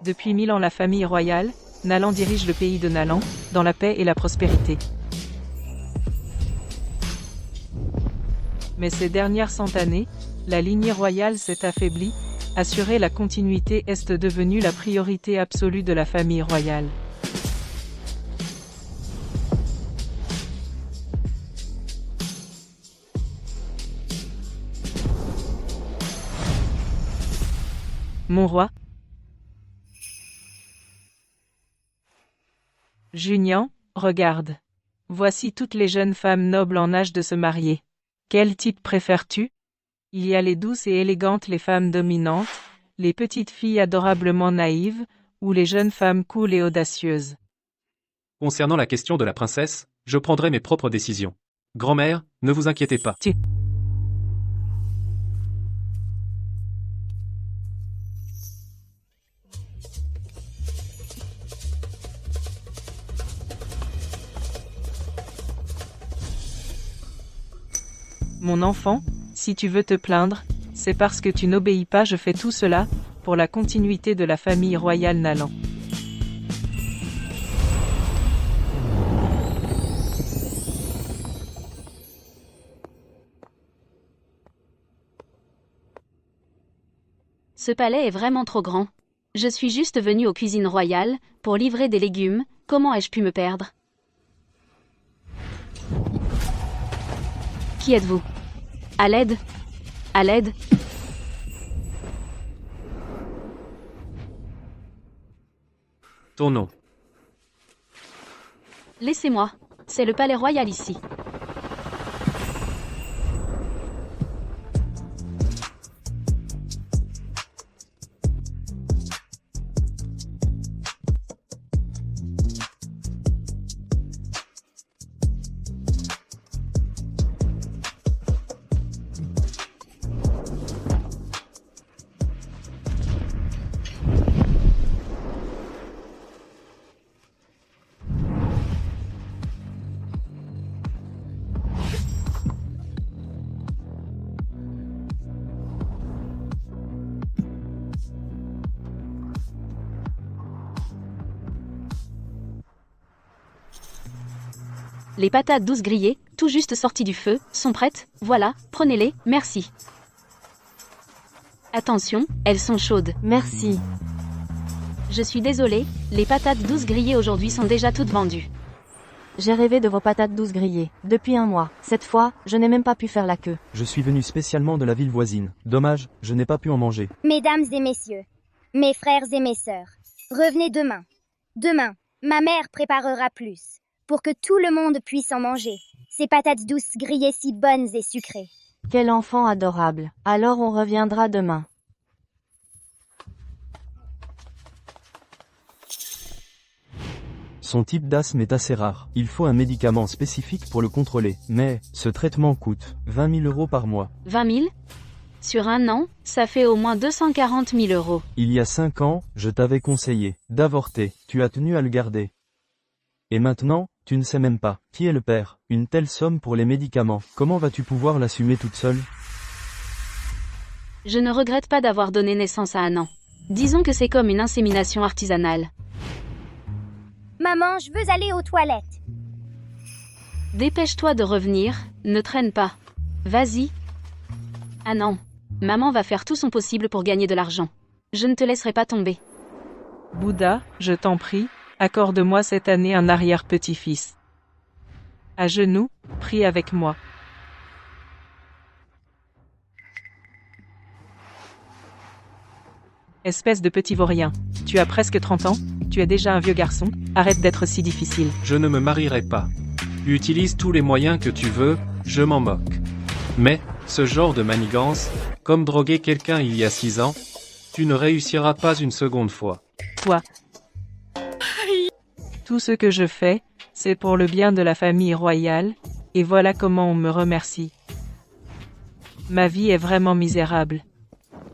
Depuis 1000 ans, la famille royale, Nalan dirige le pays de Nalan, dans la paix et la prospérité. Mais ces dernières 100 années, la lignée royale s'est affaiblie, assurer la continuité est devenue la priorité absolue de la famille royale. Mon roi. Junian, regarde. Voici toutes les jeunes femmes nobles en âge de se marier. Quel type préfères-tu? Il y a les douces et élégantes, les femmes dominantes, les petites filles adorablement naïves, ou les jeunes femmes cool et audacieuses. Concernant la question de la princesse, je prendrai mes propres décisions. Grand-mère, ne vous inquiétez pas. Mon enfant, si tu veux te plaindre, c'est parce que tu n'obéis pas. Je fais tout cela, pour la continuité de la famille royale Nalan. Ce palais est vraiment trop grand. Je suis juste venue aux cuisines royales, pour livrer des légumes, comment ai-je pu me perdre? Qui êtes-vous? À l'aide? À l'aide? Ton nom. Laissez-moi. C'est le palais royal ici. Les patates douces grillées, tout juste sorties du feu, sont prêtes. Voilà, prenez-les, merci. Attention, elles sont chaudes. Merci. Je suis désolée, les patates douces grillées aujourd'hui sont déjà toutes vendues. J'ai rêvé de vos patates douces grillées, depuis un mois. Cette fois, je n'ai même pas pu faire la queue. Je suis venu spécialement de la ville voisine. Dommage, je n'ai pas pu en manger. Mesdames et messieurs, mes frères et mes sœurs, revenez demain. Demain, ma mère préparera plus, pour que tout le monde puisse en manger. Ces patates douces grillées si bonnes et sucrées. Quel enfant adorable. Alors on reviendra demain. Son type d'asthme est assez rare. Il faut un médicament spécifique pour le contrôler. Mais, ce traitement coûte 20 000 € par mois. 20 000? Sur un an, ça fait au moins 240 000 €. Il y a 5 ans, je t'avais conseillé d'avorter. Tu as tenu à le garder. Et maintenant, tu ne sais même pas qui est le père. Une telle somme pour les médicaments. Comment vas-tu pouvoir l'assumer toute seule? Je ne regrette pas d'avoir donné naissance à Annan. Disons que c'est comme une insémination artisanale. Maman, je veux aller aux toilettes. Dépêche-toi de revenir, ne traîne pas. Vas-y. Ah non. Maman va faire tout son possible pour gagner de l'argent. Je ne te laisserai pas tomber. Bouddha, je t'en prie, accorde-moi cette année un arrière-petit-fils. À genoux, prie avec moi. Espèce de petit vaurien, tu as presque 30 ans, tu es déjà un vieux garçon, arrête d'être si difficile. Je ne me marierai pas. Utilise tous les moyens que tu veux, je m'en moque. Mais, ce genre de manigance, comme droguer quelqu'un il y a 6 ans, tu ne réussiras pas une seconde fois. Toi. Tout ce que je fais, c'est pour le bien de la famille royale, et voilà comment on me remercie. Ma vie est vraiment misérable.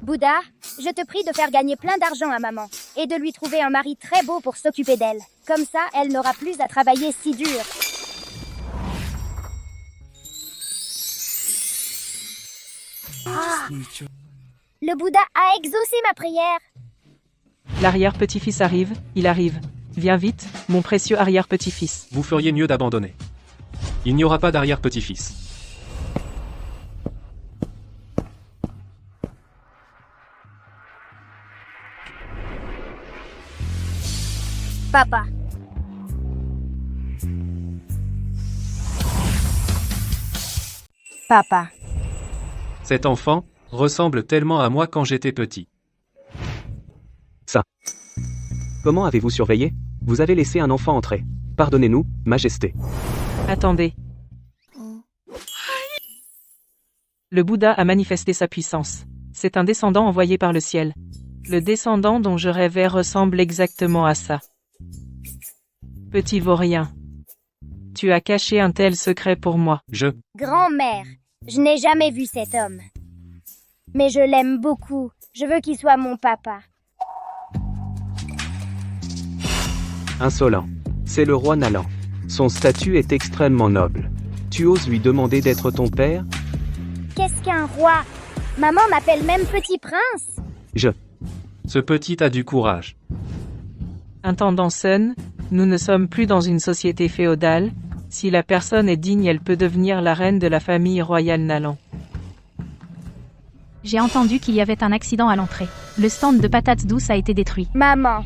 Bouddha, je te prie de faire gagner plein d'argent à maman, et de lui trouver un mari très beau pour s'occuper d'elle. Comme ça, elle n'aura plus à travailler si dur. Ah, le Bouddha a exaucé ma prière. L'arrière-petit-fils arrive, il arrive. Viens vite, mon précieux arrière-petit-fils. Vous feriez mieux d'abandonner. Il n'y aura pas d'arrière-petit-fils. Papa. Papa. Cet enfant ressemble tellement à moi quand j'étais petit. Comment avez-vous surveillé? Vous avez laissé un enfant entrer. Pardonnez-nous, Majesté. Attendez. Le Bouddha a manifesté sa puissance. C'est un descendant envoyé par le ciel. Le descendant dont je rêvais ressemble exactement à ça. Petit vaurien. Tu as caché un tel secret pour moi. Grand-mère, je n'ai jamais vu cet homme. Mais je l'aime beaucoup. Je veux qu'il soit mon papa. Insolent. C'est le roi Nalan. Son statut est extrêmement noble. Tu oses lui demander d'être ton père? Qu'est-ce qu'un roi? Maman m'appelle même petit prince. Ce petit a du courage. Intendant Sun, nous ne sommes plus dans une société féodale. Si la personne est digne, elle peut devenir la reine de la famille royale Nalan. J'ai entendu qu'il y avait un accident à l'entrée. Le stand de patates douces a été détruit. Maman.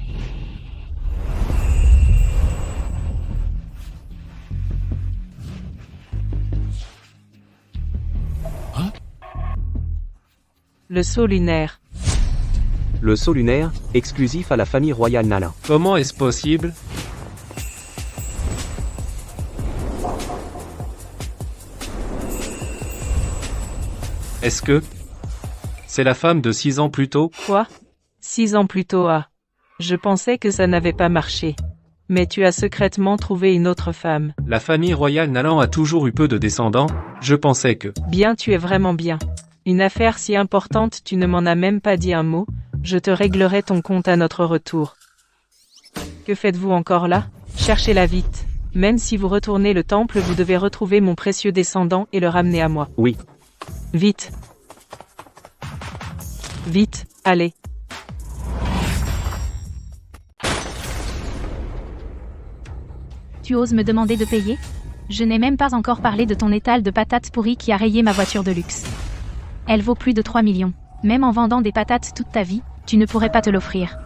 Le saut lunaire. Le sceau lunaire, exclusif à la famille royale Nalan. Comment est-ce possible? Est-ce que c'est la femme de 6 ans plus tôt? Quoi? 6 ans plus tôt, ah. Je pensais que ça n'avait pas marché. Mais tu as secrètement trouvé une autre femme. La famille royale Nalan a toujours eu peu de descendants, je pensais que... Bien, tu es vraiment bien. Une affaire si importante, tu ne m'en as même pas dit un mot. Je te réglerai ton compte à notre retour. Que faites-vous encore là? Cherchez-la vite. Même si vous retournez le temple, vous devez retrouver mon précieux descendant et le ramener à moi. Oui. Vite. Vite, allez. Tu oses me demander de payer? Je n'ai même pas encore parlé de ton étal de patates pourries qui a rayé ma voiture de luxe. Elle vaut plus de 3 millions. Même en vendant des patates toute ta vie, tu ne pourrais pas te l'offrir.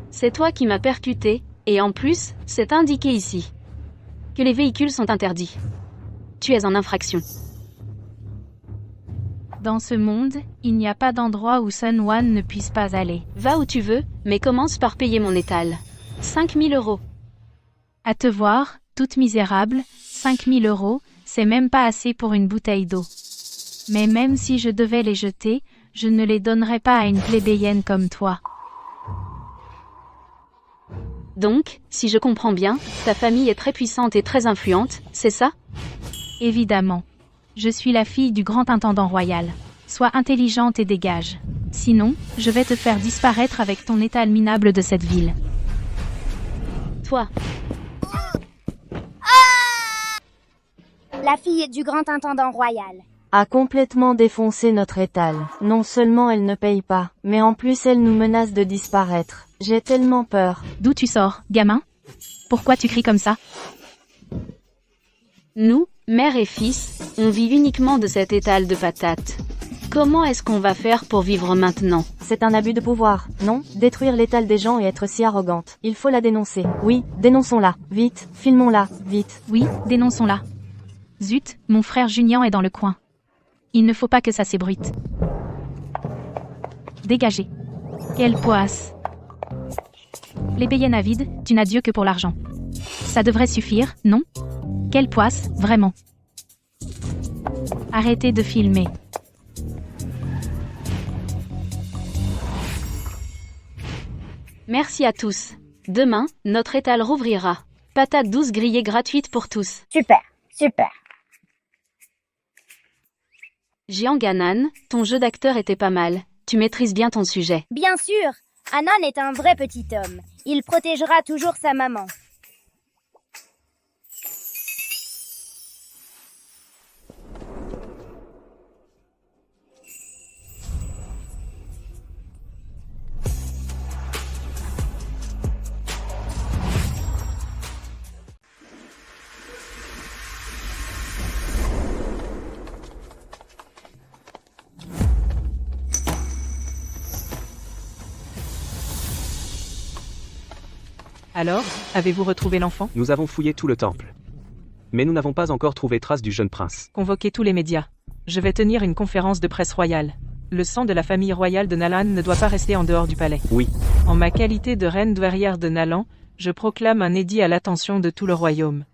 C'est toi qui m'as percuté, et en plus, c'est indiqué ici que les véhicules sont interdits. Tu es en infraction. Dans ce monde, il n'y a pas d'endroit où Sun Wan ne puisse pas aller. Va où tu veux, mais commence par payer mon étal. 5 000 €. À te voir, toute misérable, 5 000 €, c'est même pas assez pour une bouteille d'eau. Mais même si je devais les jeter, je ne les donnerais pas à une plébéienne comme toi. Donc, si je comprends bien, ta famille est très puissante et très influente, c'est ça? Évidemment. Je suis la fille du grand intendant royal. Sois intelligente et dégage. Sinon, je vais te faire disparaître avec ton étal minable de cette ville. Toi. La fille du grand intendant royal. A complètement défoncé notre étal. Non seulement elle ne paye pas, mais en plus elle nous menace de disparaître. J'ai tellement peur. D'où tu sors, gamin? Pourquoi tu cries comme ça? Nous, mère et fils, on vit uniquement de cet étal de patates. Comment est-ce qu'on va faire pour vivre maintenant? C'est un abus de pouvoir, non? Détruire l'étal des gens et être si arrogante. Il faut la dénoncer. Oui, dénonçons-la. Vite, filmons-la, vite. Oui, dénonçons-la. Zut, mon frère Junior est dans le coin. Il ne faut pas que ça s'ébruite. Dégagez. Quelle poisse. Plébéienne avide, tu n'as Dieu que pour l'argent. Ça devrait suffire, non? Quelle poisse, vraiment. Arrêtez de filmer. Merci à tous. Demain, notre étal rouvrira. Patates douces grillées gratuites pour tous. Super, super. Jiang Ganan, ton jeu d'acteur était pas mal. Tu maîtrises bien ton sujet. Bien sûr, Anan est un vrai petit homme. Il protégera toujours sa maman. Alors, avez-vous retrouvé l'enfant? Nous avons fouillé tout le temple. Mais nous n'avons pas encore trouvé trace du jeune prince. Convoquez tous les médias. Je vais tenir une conférence de presse royale. Le sang de la famille royale de Nalan ne doit pas rester en dehors du palais. Oui. En ma qualité de reine douairière de Nalan, je proclame un édit à l'attention de tout le royaume.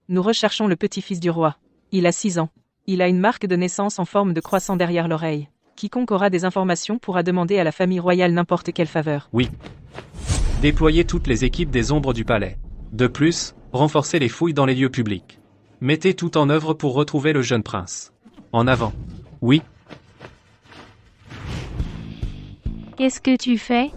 Nous recherchons le petit-fils du roi. Il a 6 ans. Il a une marque de naissance en forme de croissant derrière l'oreille. Quiconque aura des informations pourra demander à la famille royale n'importe quelle faveur. Oui. Déployez toutes les équipes des ombres du palais. De plus, renforcez les fouilles dans les lieux publics. Mettez tout en œuvre pour retrouver le jeune prince. En avant. Oui. Qu'est-ce que tu fais?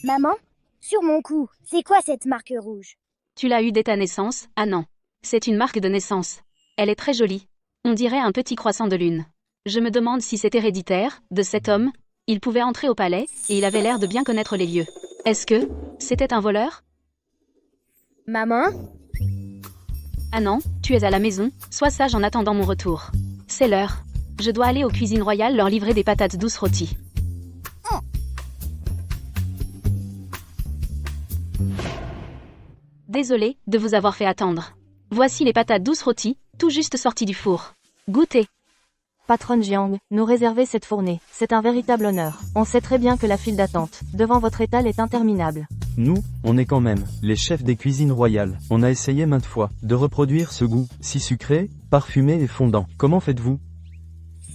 Maman? Sur mon cou, c'est quoi cette marque rouge? Tu l'as eue dès ta naissance? Ah non. C'est une marque de naissance. Elle est très jolie. On dirait un petit croissant de lune. Je me demande si c'est héréditaire, de cet homme. Il pouvait entrer au palais, et il avait l'air de bien connaître les lieux. Est-ce que c'était un voleur? Maman? Ah non, tu es à la maison, sois sage en attendant mon retour. C'est l'heure. Je dois aller aux cuisines royales leur livrer des patates douces rôties. Désolée de vous avoir fait attendre. Voici les patates douces rôties, tout juste sorties du four. Goûtez. Patronne Jiang, nous réserver cette fournée, c'est un véritable honneur. On sait très bien que la file d'attente, devant votre étal est interminable. Nous, on est quand même les chefs des cuisines royales. On a essayé maintes fois de reproduire ce goût, si sucré, parfumé et fondant. Comment faites-vous?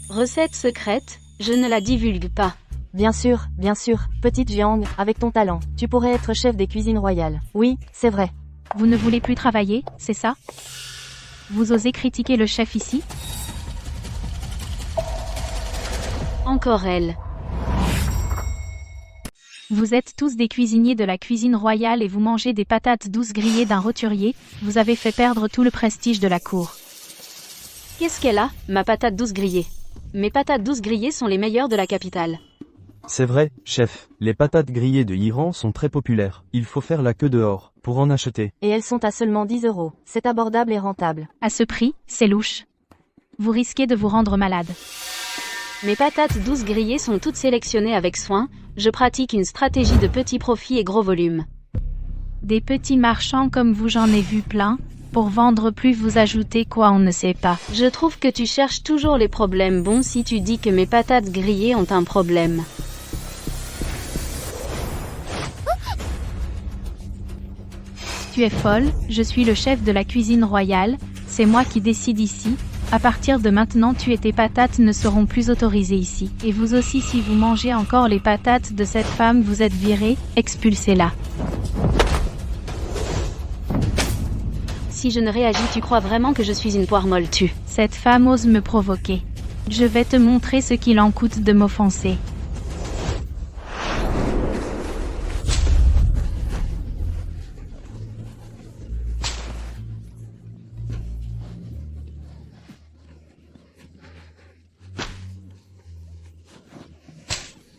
Recette secrète, je ne la divulgue pas. Bien sûr, petite Jiang, avec ton talent, tu pourrais être chef des cuisines royales. Oui, c'est vrai. Vous ne voulez plus travailler, c'est ça? Vous osez critiquer le chef ici? Encore elle. Vous êtes tous des cuisiniers de la cuisine royale et vous mangez des patates douces grillées d'un roturier, vous avez fait perdre tout le prestige de la cour. Qu'est-ce qu'elle a, ma patate douce grillée? Mes patates douces grillées sont les meilleures de la capitale. C'est vrai, chef, les patates grillées de Iran sont très populaires. Il faut faire la queue dehors, pour en acheter. Et elles sont à seulement 10 €. C'est abordable et rentable. À ce prix, c'est louche. Vous risquez de vous rendre malade. Mes patates douces grillées sont toutes sélectionnées avec soin, je pratique une stratégie de petit profit et gros volume. Des petits marchands comme vous j'en ai vu plein, pour vendre plus vous ajoutez quoi on ne sait pas. Je trouve que tu cherches toujours les problèmes bons si tu dis que mes patates grillées ont un problème. Tu es folle, je suis le chef de la cuisine royale, c'est moi qui décide ici. À partir de maintenant tes patates ne seront plus autorisées ici. Et vous aussi si vous mangez encore les patates de cette femme vous êtes viré, expulsez-la. Si je ne réagis tu crois vraiment que je suis une poire molle Cette femme ose me provoquer. Je vais te montrer ce qu'il en coûte de m'offenser.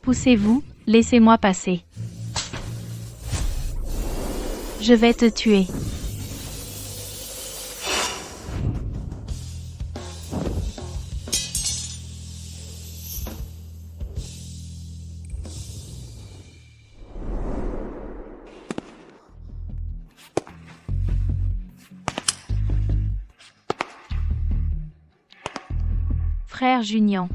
Poussez-vous, laissez-moi passer. Je vais te tuer. Frère Junian.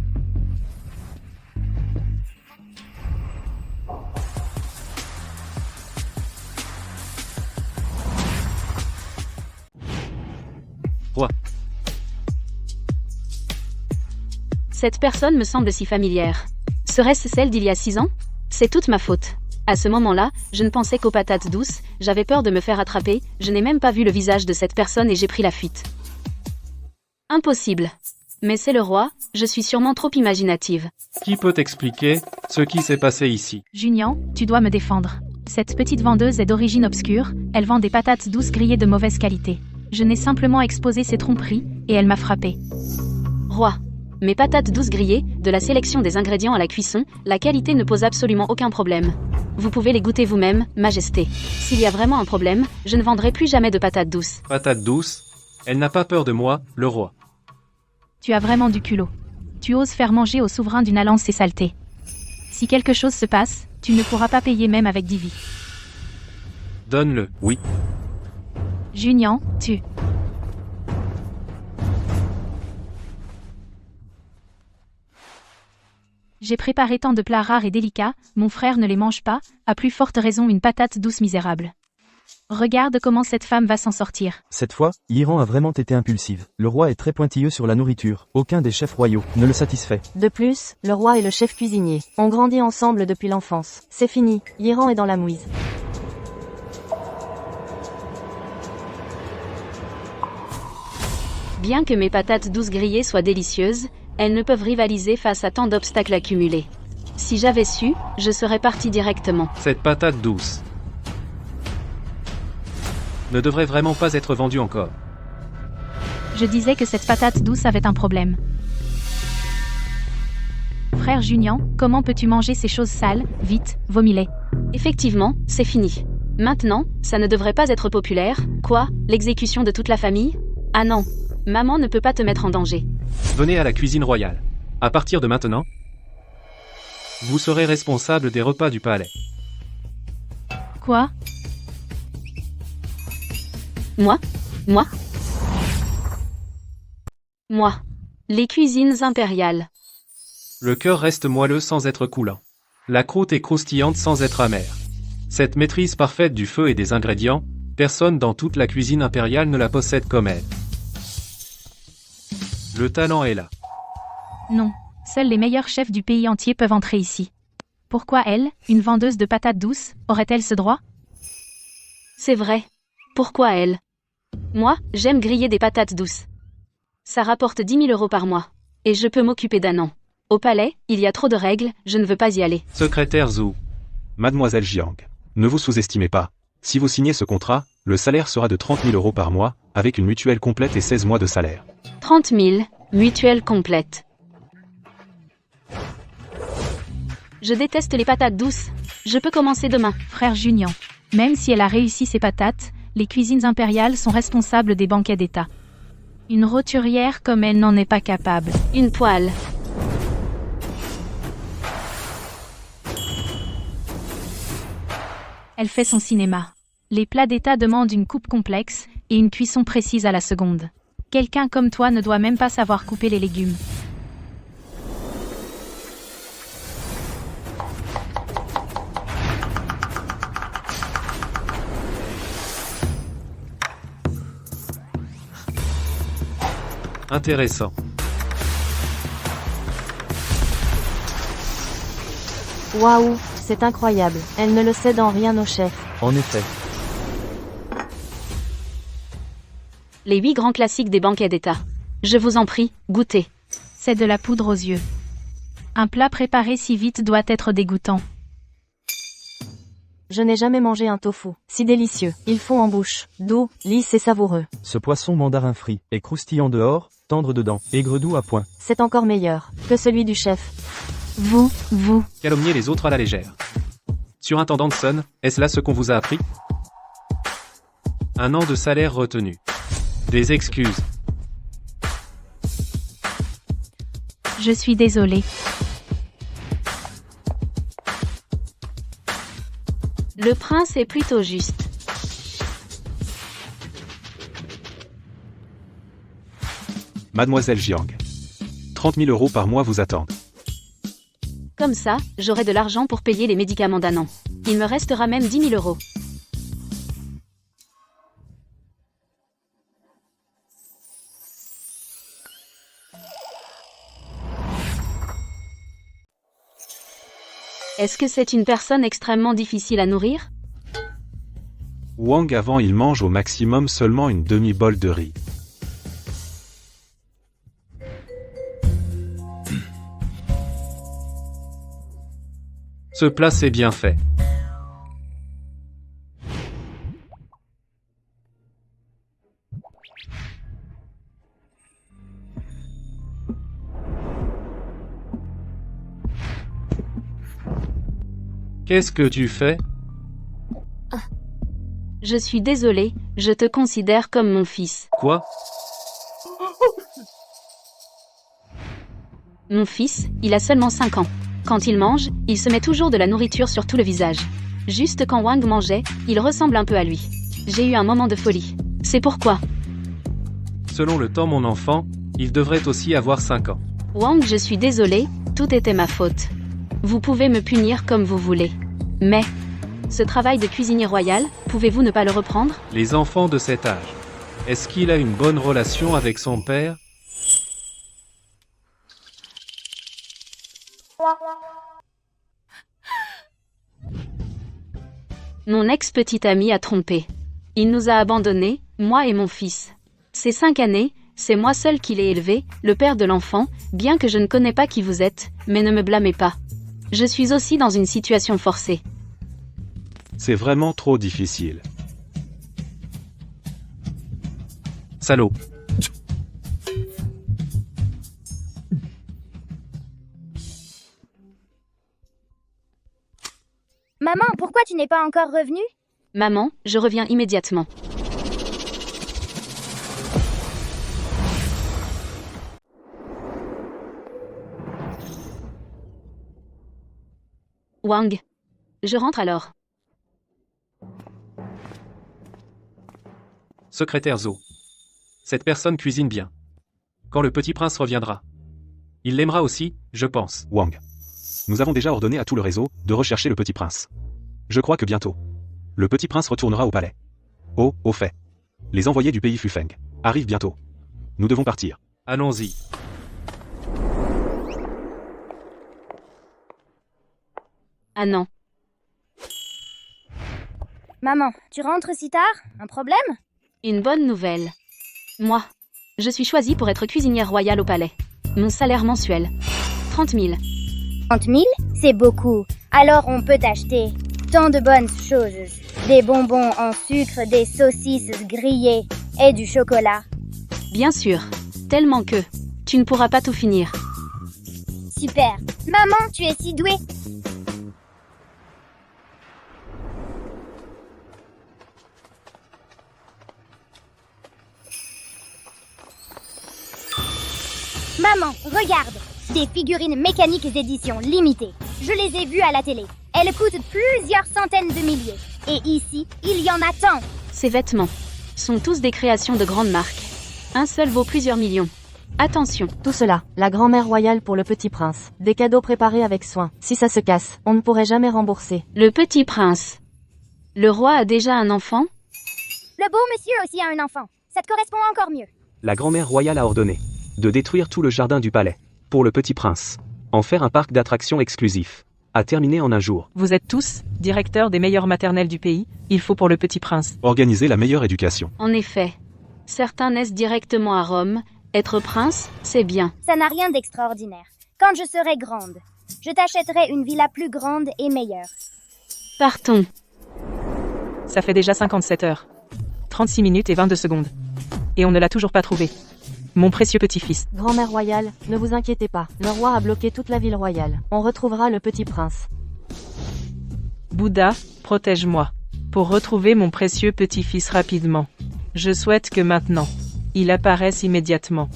Cette personne me semble si familière. Serait-ce celle d'il y a 6 ans? C'est toute ma faute. À ce moment-là, je ne pensais qu'aux patates douces, j'avais peur de me faire attraper, je n'ai même pas vu le visage de cette personne et j'ai pris la fuite. Impossible. Mais c'est le roi, je suis sûrement trop imaginative. Qui peut expliquer ce qui s'est passé ici? Junian, tu dois me défendre. Cette petite vendeuse est d'origine obscure, elle vend des patates douces grillées de mauvaise qualité. Je n'ai simplement exposé ses tromperies, et elle m'a frappé. Roi. Mes patates douces grillées, de la sélection des ingrédients à la cuisson, la qualité ne pose absolument aucun problème. Vous pouvez les goûter vous-même, Majesté. S'il y a vraiment un problème, je ne vendrai plus jamais de patates douces. Patate douce? Elle n'a pas peur de moi, le roi. Tu as vraiment du culot. Tu oses faire manger au souverain d'une alliance ces saletés. Si quelque chose se passe, tu ne pourras pas payer même avec Divi. Donne-le. Oui. Junian, tu. J'ai préparé tant de plats rares et délicats, mon frère ne les mange pas, à plus forte raison une patate douce misérable. Regarde comment cette femme va s'en sortir. Cette fois, Yiran a vraiment été impulsive. Le roi est très pointilleux sur la nourriture. Aucun des chefs royaux ne le satisfait. De plus, le roi et le chef cuisinier ont grandi ensemble depuis l'enfance. C'est fini, Yiran est dans la mouise. Bien que mes patates douces grillées soient délicieuses, elles ne peuvent rivaliser face à tant d'obstacles accumulés. Si j'avais su, je serais parti directement. Cette patate douce ne devrait vraiment pas être vendue encore. Je disais que cette patate douce avait un problème. Frère Junian, comment peux-tu manger ces choses sales? Vite, vomis-les. Effectivement, c'est fini. Maintenant, ça ne devrait pas être populaire. Quoi? L'exécution de toute la famille? Ah non. Maman ne peut pas te mettre en danger. Venez à la cuisine royale. À partir de maintenant, vous serez responsable des repas du palais. Quoi? Moi? Les cuisines impériales. Le cœur reste moelleux sans être coulant. La croûte est croustillante sans être amère. Cette maîtrise parfaite du feu et des ingrédients, personne dans toute la cuisine impériale ne la possède comme elle. Le talent est là. Non, seuls les meilleurs chefs du pays entier peuvent entrer ici. Pourquoi elle, une vendeuse de patates douces, aurait-elle ce droit? C'est vrai. Pourquoi elle? Moi, j'aime griller des patates douces. Ça rapporte 10 000 € par mois. Et je peux m'occuper d'Annan. Au palais, il y a trop de règles, je ne veux pas y aller. Secrétaire Zhou. Mademoiselle Jiang, ne vous sous-estimez pas. Si vous signez ce contrat, le salaire sera de 30 000 € par mois, avec une mutuelle complète et 16 mois de salaire. 30 000, mutuelle complète. Je déteste les patates douces. Je peux commencer demain. Frère Junian. Même si elle a réussi ses patates, les cuisines impériales sont responsables des banquets d'État. Une roturière comme elle n'en est pas capable. Une poêle. Elle fait son cinéma. Les plats d'État demandent une coupe complexe et une cuisson précise à la seconde. Quelqu'un comme toi ne doit même pas savoir couper les légumes. Intéressant. Waouh, c'est incroyable. Elle ne le cède en rien au chef. En effet. Les 8 grands classiques des banquets d'État. Je vous en prie, goûtez. C'est de la poudre aux yeux. Un plat préparé si vite doit être dégoûtant. Je n'ai jamais mangé un tofu. Si délicieux. Il fond en bouche. Doux, lisse et savoureux. Ce poisson mandarin frit est croustillant dehors, tendre dedans, aigre doux à point. C'est encore meilleur que celui du chef. Vous. Calomnier les autres à la légère. Surintendant Sun, est-ce là ce qu'on vous a appris? Un an de salaire retenu. Des excuses. Je suis désolée. Le prince est plutôt juste. Mademoiselle Jiang. 30 000 € par mois vous attendent. Comme ça, j'aurai de l'argent pour payer les médicaments d'Annan. Il me restera même 10 000 €. Est-ce que c'est une personne extrêmement difficile à nourrir? Wang avant il mange au maximum seulement une demi-bol de riz. Ce plat c'est bien fait. Qu'est-ce que tu fais? Je suis désolée, je te considère comme mon fils. Quoi? Mon fils, il a seulement 5 ans. Quand il mange, il se met toujours de la nourriture sur tout le visage. Juste quand Wang mangeait, il ressemble un peu à lui. J'ai eu un moment de folie. C'est pourquoi. Selon le temps mon enfant, il devrait aussi avoir 5 ans. Wang, je suis désolée, tout était ma faute. Vous pouvez me punir comme vous voulez. Mais, ce travail de cuisinier royal, pouvez-vous ne pas le reprendre? Les enfants de cet âge. Est-ce qu'il a une bonne relation avec son père? Mon ex-petit ami a trompé. Il nous a abandonnés, moi et mon fils. Ces 5 années, c'est moi seul qui l'ai élevé, le père de l'enfant, bien que je ne connais pas qui vous êtes, mais ne me blâmez pas. Je suis aussi dans une situation forcée. C'est vraiment trop difficile. Salaud. Maman, pourquoi tu n'es pas encore revenue? Maman, je reviens immédiatement. Wang. Je rentre alors. Secrétaire Zhou. Cette personne cuisine bien. Quand le petit prince reviendra. Il l'aimera aussi, je pense. Wang. Nous avons déjà ordonné à tout le réseau de rechercher le petit prince. Je crois que bientôt, le petit prince retournera au palais. Oh, au fait. Les envoyés du pays Fufeng arrivent bientôt. Nous devons partir. Allons-y. Ah non. Maman, tu rentres si tard? Un problème? Une bonne nouvelle. Moi, je suis choisie pour être cuisinière royale au palais. Mon salaire mensuel. 30 000. 30 000? C'est beaucoup. Alors on peut acheter tant de bonnes choses. Des bonbons en sucre, des saucisses grillées et du chocolat. Bien sûr. Tellement que tu ne pourras pas tout finir. Super. Maman, tu es si douée. Maman, regarde. Des figurines mécaniques édition limitée. Je les ai vues à la télé. Elles coûtent plusieurs centaines de milliers. Et ici, il y en a tant. Ces vêtements sont tous des créations de grandes marques. Un seul vaut plusieurs millions. Attention. Tout cela, la grand-mère royale pour le petit prince. Des cadeaux préparés avec soin. Si ça se casse, on ne pourrait jamais rembourser. Le petit prince. Le roi a déjà un enfant? Le beau monsieur aussi a un enfant. Ça te correspond encore mieux. La grand-mère royale a ordonné de détruire tout le jardin du palais pour le petit prince. En faire un parc d'attractions exclusif. À terminer en un jour. Vous êtes tous directeurs des meilleures maternelles du pays, il faut pour le petit prince. Organiser la meilleure éducation. En effet. Certains naissent directement à Rome. Être prince, c'est bien. Ça n'a rien d'extraordinaire. Quand je serai grande, je t'achèterai une villa plus grande et meilleure. Partons. Ça fait déjà 57 heures. 36 minutes et 22 secondes. Et on ne l'a toujours pas trouvé. Mon précieux petit-fils. Grand-mère royale, ne vous inquiétez pas. Le roi a bloqué toute la ville royale. On retrouvera le petit prince. Bouddha, protège-moi. Pour retrouver mon précieux petit-fils rapidement. Je souhaite que maintenant, il apparaisse immédiatement.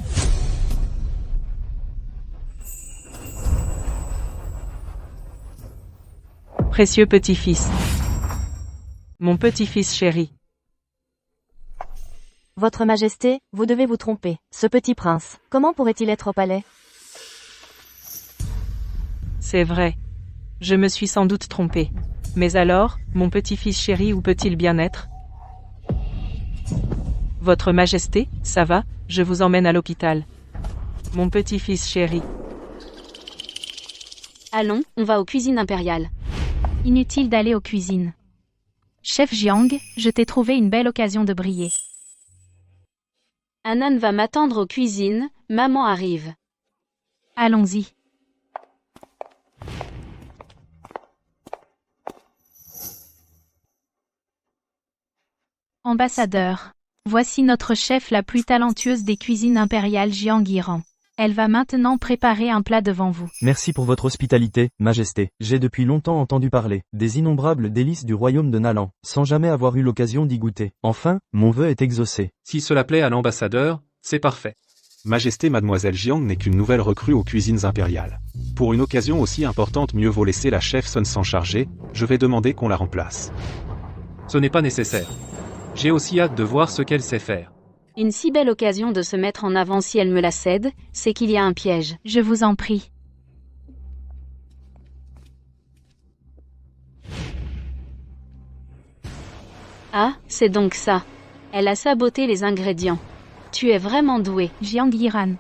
Précieux petit-fils. Mon petit-fils chéri. Votre Majesté, vous devez vous tromper. Ce petit prince, comment pourrait-il être au palais? C'est vrai. Je me suis sans doute trompée. Mais alors, mon petit-fils chéri, où peut-il bien être? Votre Majesté, ça va, je vous emmène à l'hôpital. Mon petit-fils chéri. Allons, on va aux cuisines impériales. Inutile d'aller aux cuisines. Chef Jiang, je t'ai trouvé une belle occasion de briller. Anan va m'attendre aux cuisines, maman arrive. Allons-y. Ambassadeur. Voici notre chef la plus talentueuse des cuisines impériales Jiang Yiran. Elle va maintenant préparer un plat devant vous. Merci pour votre hospitalité, Majesté. J'ai depuis longtemps entendu parler des innombrables délices du royaume de Nalan, sans jamais avoir eu l'occasion d'y goûter. Enfin, mon vœu est exaucé. Si cela plaît à l'ambassadeur, c'est parfait. Majesté Mademoiselle Jiang n'est qu'une nouvelle recrue aux cuisines impériales. Pour une occasion aussi importante, mieux vaut laisser la chef Sun s'en charger, je vais demander qu'on la remplace. Ce n'est pas nécessaire. J'ai aussi hâte de voir ce qu'elle sait faire. Une si belle occasion de se mettre en avant si elle me la cède, c'est qu'il y a un piège. Je vous en prie. Ah, c'est donc ça. Elle a saboté les ingrédients. Tu es vraiment doué. Jiang Yiran.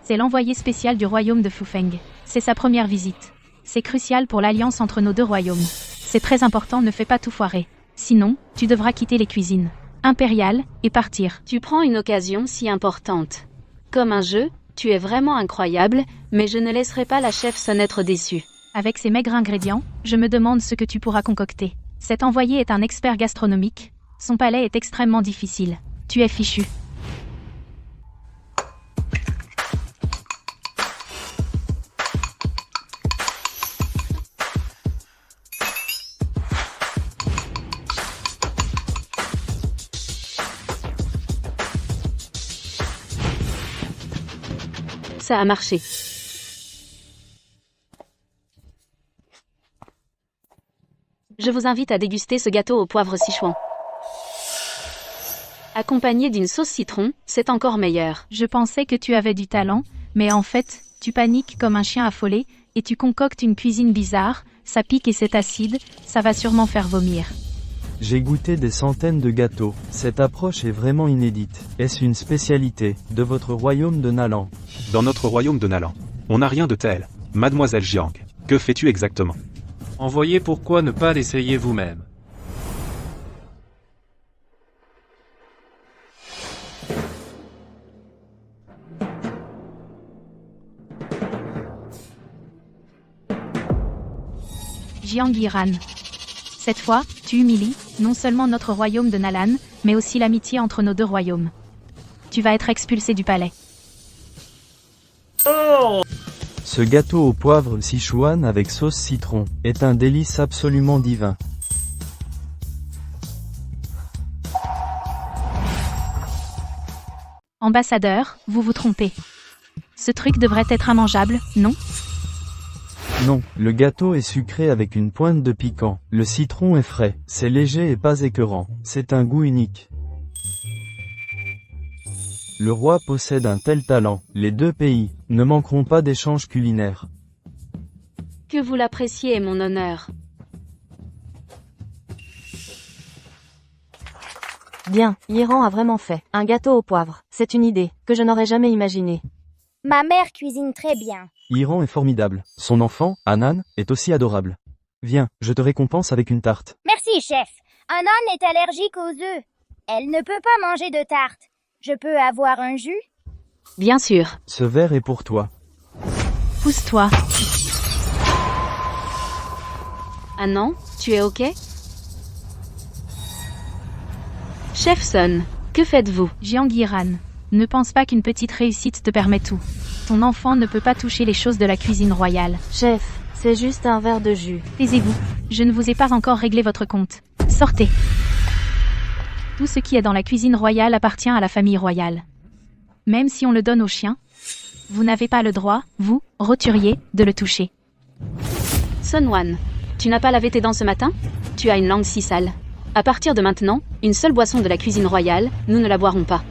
C'est l'envoyé spécial du royaume de Fufeng. C'est sa première visite. C'est crucial pour l'alliance entre nos deux royaumes. C'est très important, ne fais pas tout foirer. Sinon, tu devras quitter les cuisines impériales et partir. Tu prends une occasion si importante. Comme un jeu, tu es vraiment incroyable, mais je ne laisserai pas la chef Sun être déçue. Avec ces maigres ingrédients, je me demande ce que tu pourras concocter. Cet envoyé est un expert gastronomique. Son palais est extrêmement difficile. Tu es fichu. Ça a marché. Je vous invite à déguster ce gâteau au poivre Sichuan. Accompagné d'une sauce citron, c'est encore meilleur. Je pensais que tu avais du talent, mais en fait, tu paniques comme un chien affolé, et tu concoctes une cuisine bizarre, ça pique et c'est acide, ça va sûrement faire vomir. J'ai goûté des centaines de gâteaux. Cette approche est vraiment inédite. Est-ce une spécialité de votre royaume de Nalan? Dans notre royaume de Nalan, on n'a rien de tel. Mademoiselle Jiang, que fais-tu exactement? Envoyez, pourquoi ne pas l'essayer vous-même? Jiang Yiran. Cette fois, tu humilies, non seulement notre royaume de Nalan, mais aussi l'amitié entre nos deux royaumes. Tu vas être expulsé du palais. Ce gâteau au poivre Sichuan avec sauce citron est un délice absolument divin. Ambassadeur, vous vous trompez. Ce truc devrait être immangeable, non? Non, le gâteau est sucré avec une pointe de piquant. Le citron est frais, c'est léger et pas écœurant. C'est un goût unique. Le roi possède un tel talent. Les deux pays ne manqueront pas d'échanges culinaires. Que vous l'appréciez est mon honneur. Bien, Yiran a vraiment fait un gâteau au poivre. C'est une idée que je n'aurais jamais imaginée. Ma mère cuisine très bien. Iran est formidable. Son enfant, Anan, est aussi adorable. Viens, je te récompense avec une tarte. Merci, chef. Anan est allergique aux œufs. Elle ne peut pas manger de tarte. Je peux avoir un jus? Bien sûr. Ce verre est pour toi. Pousse-toi. Ah non, tu es ok? Chef Sun, que faites-vous? Jiang Yiran. Ne pense pas qu'une petite réussite te permet tout. Ton enfant ne peut pas toucher les choses de la cuisine royale. Chef, c'est juste un verre de jus. Taisez-vous. Je ne vous ai pas encore réglé votre compte. Sortez. Tout ce qui est dans la cuisine royale appartient à la famille royale. Même si on le donne aux chiens, vous n'avez pas le droit, vous, roturier, de le toucher. Sun Wan, tu n'as pas lavé tes dents ce matin? Tu as une langue si sale. À partir de maintenant, une seule boisson de la cuisine royale, nous ne la boirons pas.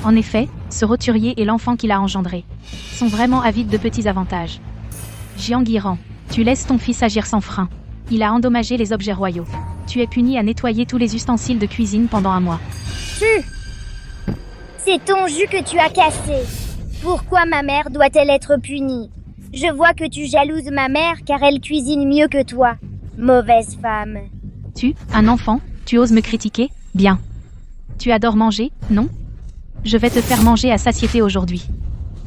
En effet, ce roturier et l'enfant qu'il a engendré sont vraiment avides de petits avantages. Jiang Yiran, tu laisses ton fils agir sans frein. Il a endommagé les objets royaux. Tu es puni à nettoyer tous les ustensiles de cuisine pendant un mois. C'est ton jus que tu as cassé. Pourquoi ma mère doit-elle être punie? Je vois que tu jalouses ma mère car elle cuisine mieux que toi. Mauvaise femme. Tu, un enfant, tu oses me critiquer? Bien. Tu adores manger, non? Je vais te faire manger à satiété aujourd'hui.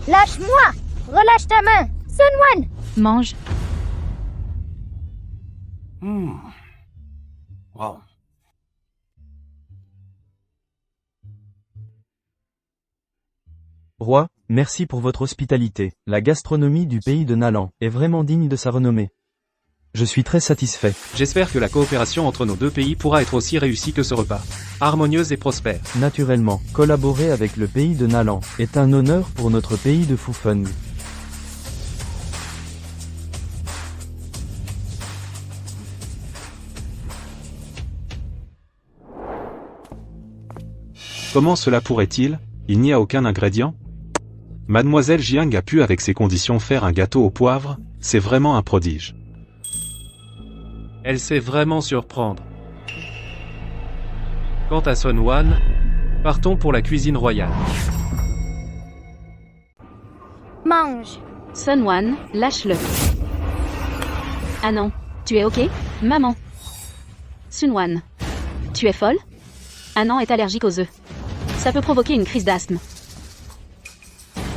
Lâche-moi! Relâche ta main! Sun Wan! Mange. Wow. Roi, merci pour votre hospitalité. La gastronomie du pays de Nalan est vraiment digne de sa renommée. Je suis très satisfait. J'espère que la coopération entre nos deux pays pourra être aussi réussie que ce repas. Harmonieuse et prospère. Naturellement, collaborer avec le pays de Nalan est un honneur pour notre pays de Fufeng. Comment cela pourrait-il? Il n'y a aucun ingrédient? Mademoiselle Jiang a pu avec ces conditions faire un gâteau au poivre, c'est vraiment un prodige. Elle sait vraiment surprendre. Quant à Sun Wan, partons pour la cuisine royale. Mange. Sun Wan, lâche-le. Ah non, tu es ok, maman? Sun Wan, tu es folle? Anan est allergique aux œufs. Ça peut provoquer une crise d'asthme.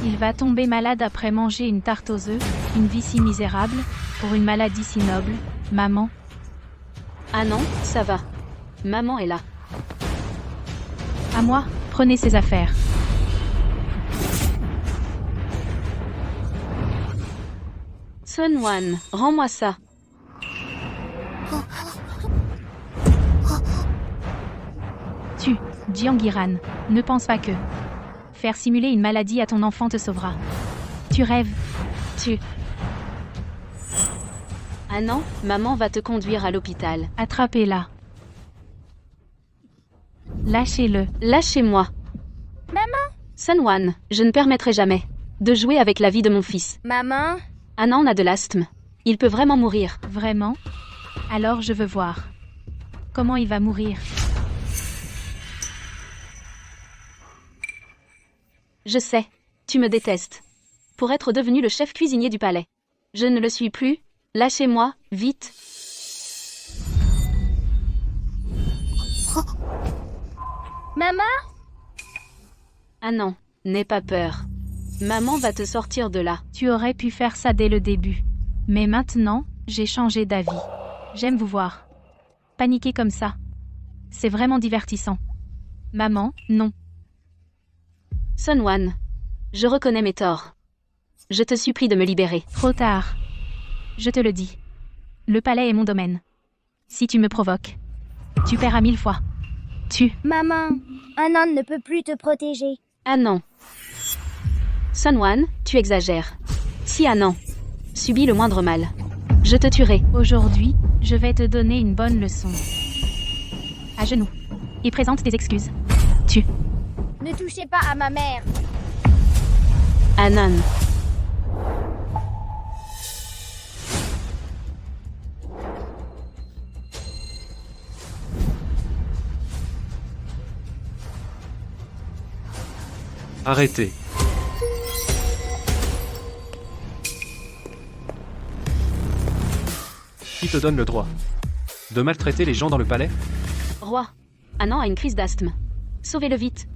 Il va tomber malade après manger une tarte aux œufs, une vie si misérable, pour une maladie si noble, maman. Ah non, ça va. Maman est là. À moi, prenez ces affaires. Sun Wan, rends-moi ça. Tu, Jiang Yiran, ne pense pas que faire simuler une maladie à ton enfant te sauvera. Tu rêves. Ah non, maman va te conduire à l'hôpital. Attrapez-la. Lâchez-le. Lâchez-moi. Maman. Sun Wan, je ne permettrai jamais de jouer avec la vie de mon fils. Maman. Anan a de l'asthme. Il peut vraiment mourir. Vraiment? Alors je veux voir. Comment il va mourir? Je sais. Tu me détestes. Pour être devenu le chef cuisinier du palais. Je ne le suis plus. Lâchez-moi, vite. Maman. Ah non, n'aie pas peur. Maman va te sortir de là. Tu aurais pu faire ça dès le début. Mais maintenant, j'ai changé d'avis. J'aime vous voir paniquer comme ça. C'est vraiment divertissant. Maman, non. Sun Wan, je reconnais mes torts. Je te supplie de me libérer. Trop tard. Je te le dis. Le palais est mon domaine. Si tu me provoques, tu paieras 1000 fois. Maman, Anan ne peut plus te protéger. Ah non. Sun Wan, tu exagères. Si Anan subit le moindre mal, je te tuerai. Aujourd'hui, je vais te donner une bonne leçon. À genoux. Et présente tes excuses. Ne touchez pas à ma mère. Anan. Arrêtez. Qui te donne le droit de maltraiter les gens dans le palais? Roi, Anan a une crise d'asthme. Sauvez-le vite.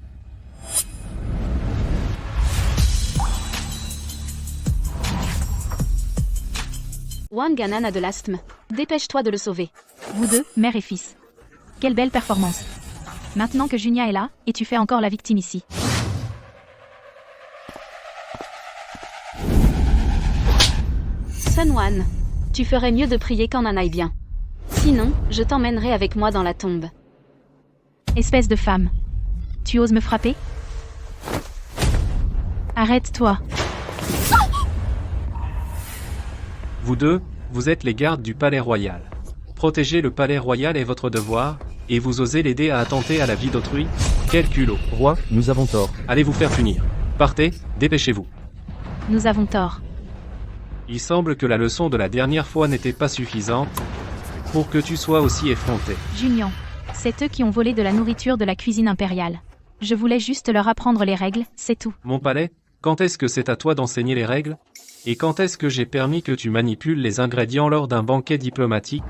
Wang Anan a de l'asthme. Dépêche-toi de le sauver. Vous deux, mère et fils. Quelle belle performance. Maintenant que Junia est là, et tu fais encore la victime ici. Sun Wan, tu ferais mieux de prier qu'en en aille bien. Sinon, je t'emmènerai avec moi dans la tombe. Espèce de femme. Tu oses me frapper? Arrête-toi. Vous deux, vous êtes les gardes du palais royal. Protéger le palais royal est votre devoir, et vous osez l'aider à attenter à la vie d'autrui? Quel culot! Roi, nous avons tort. Allez vous faire punir. Partez, dépêchez-vous. Nous avons tort. Il semble que la leçon de la dernière fois n'était pas suffisante pour que tu sois aussi effronté. Junian, c'est eux qui ont volé de la nourriture de la cuisine impériale. Je voulais juste leur apprendre les règles, c'est tout. Mon palais, quand est-ce que c'est à toi d'enseigner les règles? Et quand est-ce que j'ai permis que tu manipules les ingrédients lors d'un banquet diplomatique?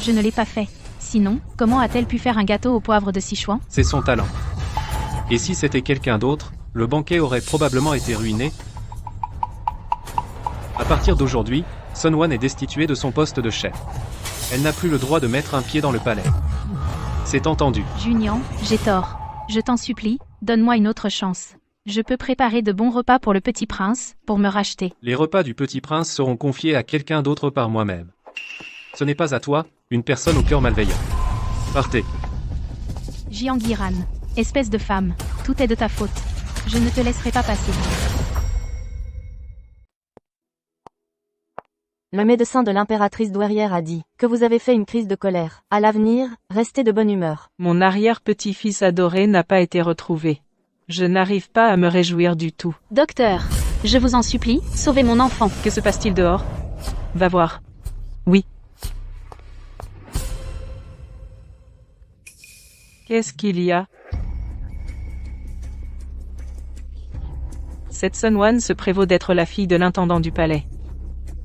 Je ne l'ai pas fait. Sinon, comment a-t-elle pu faire un gâteau au poivre de Sichuan? C'est son talent. Et si c'était quelqu'un d'autre, le banquet aurait probablement été ruiné. À partir d'aujourd'hui, Sun Wan est destituée de son poste de chef. Elle n'a plus le droit de mettre un pied dans le palais. C'est entendu. Junian, j'ai tort. Je t'en supplie, donne-moi une autre chance. Je peux préparer de bons repas pour le petit prince, pour me racheter. Les repas du petit prince seront confiés à quelqu'un d'autre par moi-même. Ce n'est pas à toi, une personne au cœur malveillant. Partez. Jiangiran. Espèce de femme. Tout est de ta faute. Je ne te laisserai pas passer. Le médecin de l'impératrice douairière a dit que vous avez fait une crise de colère. À l'avenir, restez de bonne humeur. Mon arrière-petit-fils adoré n'a pas été retrouvé. Je n'arrive pas à me réjouir du tout. Docteur, je vous en supplie, sauvez mon enfant. Que se passe-t-il dehors? Va voir. Oui. Qu'est-ce qu'il y a? Cette Sun Wan se prévaut d'être la fille de l'intendant du palais.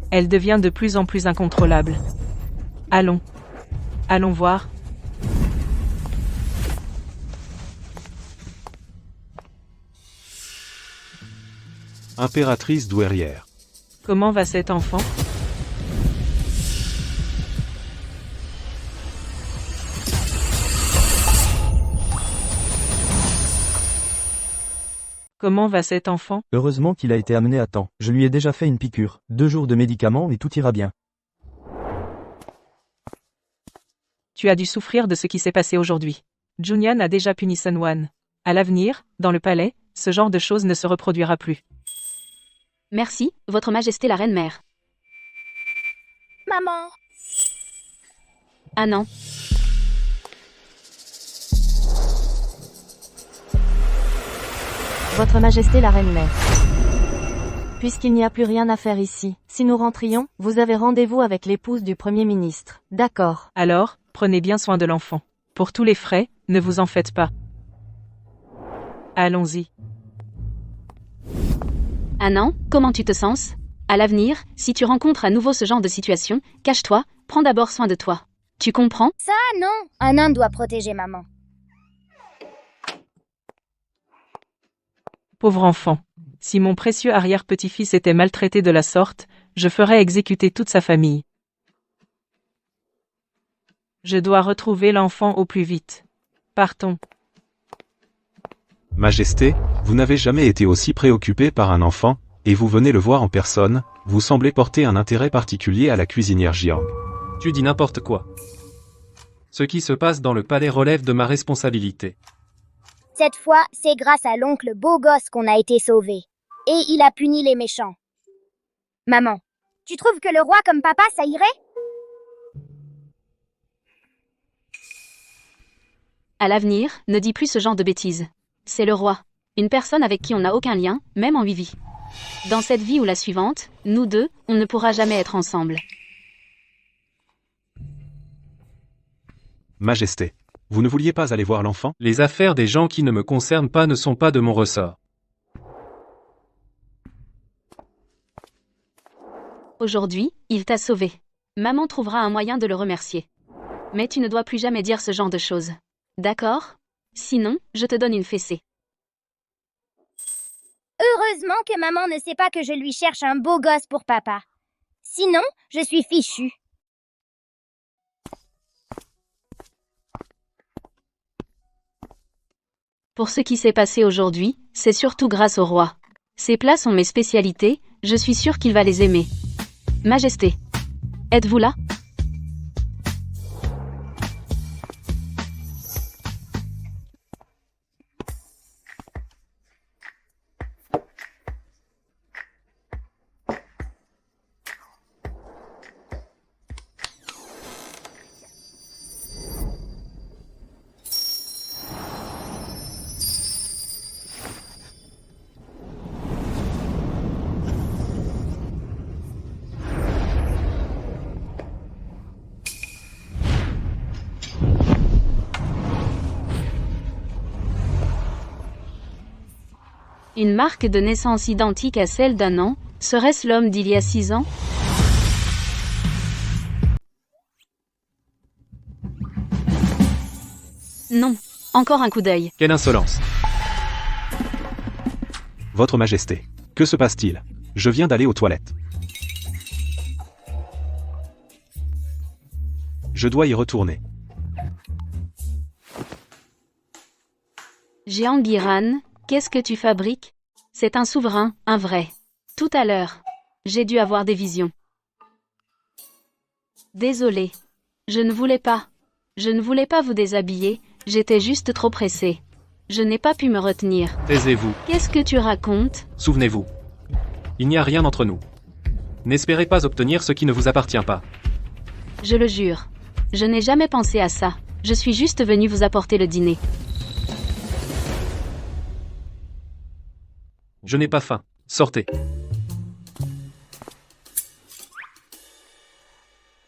Elle devient de plus en plus incontrôlable. Allons. Allons voir. Impératrice douairière. Comment va cet enfant? Comment va cet enfant? Heureusement qu'il a été amené à temps. Je lui ai déjà fait une piqûre, 2 jours de médicaments et tout ira bien. Tu as dû souffrir de ce qui s'est passé aujourd'hui. Junyan a déjà puni Sun Wan. À l'avenir, dans le palais, ce genre de choses ne se reproduira plus. Merci, Votre Majesté la Reine-Mère. Maman. Ah non. Votre Majesté la Reine-Mère. Puisqu'il n'y a plus rien à faire ici, si nous rentrions, vous avez rendez-vous avec l'épouse du Premier ministre. D'accord. Alors, prenez bien soin de l'enfant. Pour tous les frais, ne vous en faites pas. Allons-y. Ah non, comment tu te sens? À l'avenir, si tu rencontres à nouveau ce genre de situation, cache-toi, prends d'abord soin de toi. Tu comprends? Ça, non. Un homme doit protéger maman. Pauvre enfant. Si mon précieux arrière-petit-fils était maltraité de la sorte, je ferais exécuter toute sa famille. Je dois retrouver l'enfant au plus vite. Partons. Majesté, vous n'avez jamais été aussi préoccupé par un enfant, et vous venez le voir en personne, vous semblez porter un intérêt particulier à la cuisinière Jiang. Tu dis n'importe quoi. Ce qui se passe dans le palais relève de ma responsabilité. Cette fois, c'est grâce à l'oncle beau gosse qu'on a été sauvés. Et il a puni les méchants. Maman, tu trouves que le roi comme papa, ça irait? À l'avenir, ne dis plus ce genre de bêtises. C'est le roi. Une personne avec qui on n'a aucun lien, même en vie. Dans cette vie ou la suivante, nous deux, on ne pourra jamais être ensemble. Majesté, vous ne vouliez pas aller voir l'enfant? Les affaires des gens qui ne me concernent pas ne sont pas de mon ressort. Aujourd'hui, il t'a sauvé. Maman trouvera un moyen de le remercier. Mais tu ne dois plus jamais dire ce genre de choses. D'accord? Sinon, je te donne une fessée. Heureusement que maman ne sait pas que je lui cherche un beau gosse pour papa. Sinon, je suis fichue. Pour ce qui s'est passé aujourd'hui, c'est surtout grâce au roi. Ces plats sont mes spécialités, je suis sûre qu'il va les aimer. Majesté. Êtes-vous là? Une marque de naissance identique à celle d'un an, serait-ce l'homme d'il y a 6 ans? Non. Encore un coup d'œil. Quelle insolence! Votre Majesté, que se passe-t-il? Je viens d'aller aux toilettes. Je dois y retourner. Jiangiran, Qu'est-ce que tu fabriques? C'est un souverain, un vrai. Tout à l'heure. J'ai dû avoir des visions. Désolé. Je ne voulais pas. Je ne voulais pas vous déshabiller, j'étais juste trop pressée. Je n'ai pas pu me retenir. Taisez-vous. Qu'est-ce que tu racontes? Souvenez-vous. Il n'y a rien entre nous. N'espérez pas obtenir ce qui ne vous appartient pas. Je le jure. Je n'ai jamais pensé à ça. Je suis juste venue vous apporter le dîner. Je n'ai pas faim. Sortez.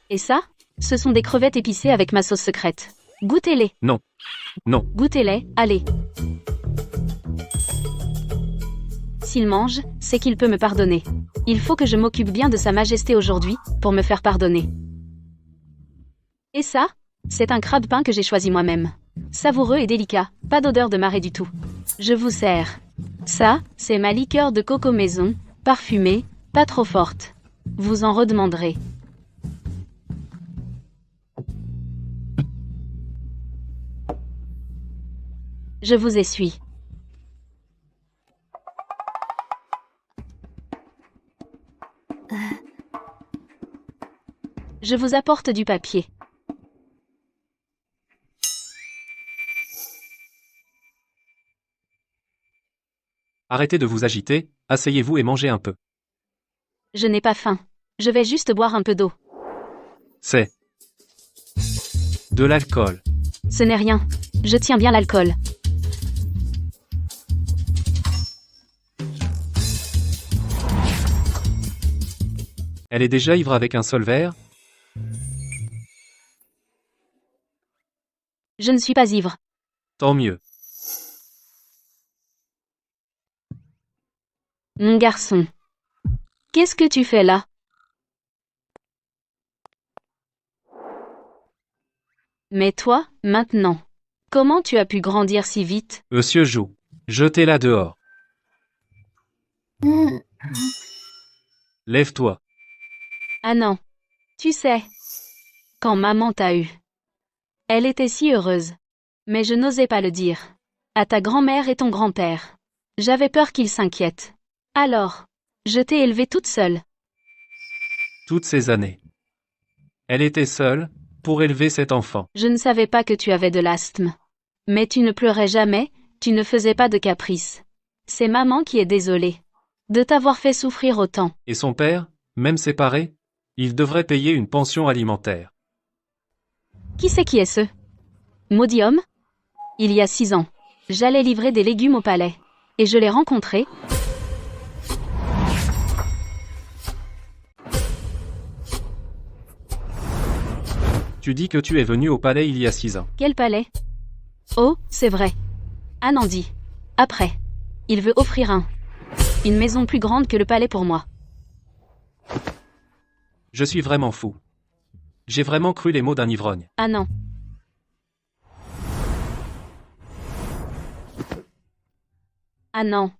Et ça? Ce sont des crevettes épicées avec ma sauce secrète. Goûtez-les. Non. Non. Goûtez-les, allez. S'il mange, c'est qu'il peut me pardonner. Il faut que je m'occupe bien de Sa Majesté aujourd'hui, pour me faire pardonner. Et ça? C'est un crabe peint que j'ai choisi moi-même. Savoureux et délicat, pas d'odeur de marée du tout. Je vous sers. Ça, c'est ma liqueur de coco maison, parfumée, pas trop forte. Vous en redemanderez. Je vous essuie. Je vous apporte du papier. Arrêtez de vous agiter, asseyez-vous et mangez un peu. Je n'ai pas faim. Je vais juste boire un peu d'eau. C'est de l'alcool. Ce n'est rien. Je tiens bien l'alcool. Elle est déjà ivre avec un seul verre? Je ne suis pas ivre. Tant mieux. Mon garçon. Qu'est-ce que tu fais là? Mais toi, maintenant. Comment tu as pu grandir si vite? Monsieur joue. Jetez-la dehors. Lève-toi. Ah non. Tu sais. Quand maman t'a eu. Elle était si heureuse. Mais je n'osais pas le dire. À ta grand-mère et ton grand-père. J'avais peur qu'ils s'inquiètent. Alors, je t'ai élevée toute seule. Toutes ces années. Elle était seule, pour élever cet enfant. Je ne savais pas que tu avais de l'asthme. Mais tu ne pleurais jamais, tu ne faisais pas de caprices. C'est maman qui est désolée. De t'avoir fait souffrir autant. Et son père, même séparé, il devrait payer une pension alimentaire. Qui c'est qui est ce? Maudit homme? Il y a 6 ans. J'allais livrer des légumes au palais. Et je l'ai rencontré. Tu dis que tu es venu au palais il y a 6 ans. Quel palais? Oh, c'est vrai. Anandi. Après. Il veut offrir une maison plus grande que le palais pour moi. Je suis vraiment fou. J'ai vraiment cru les mots d'un ivrogne. Ah non. Ah non.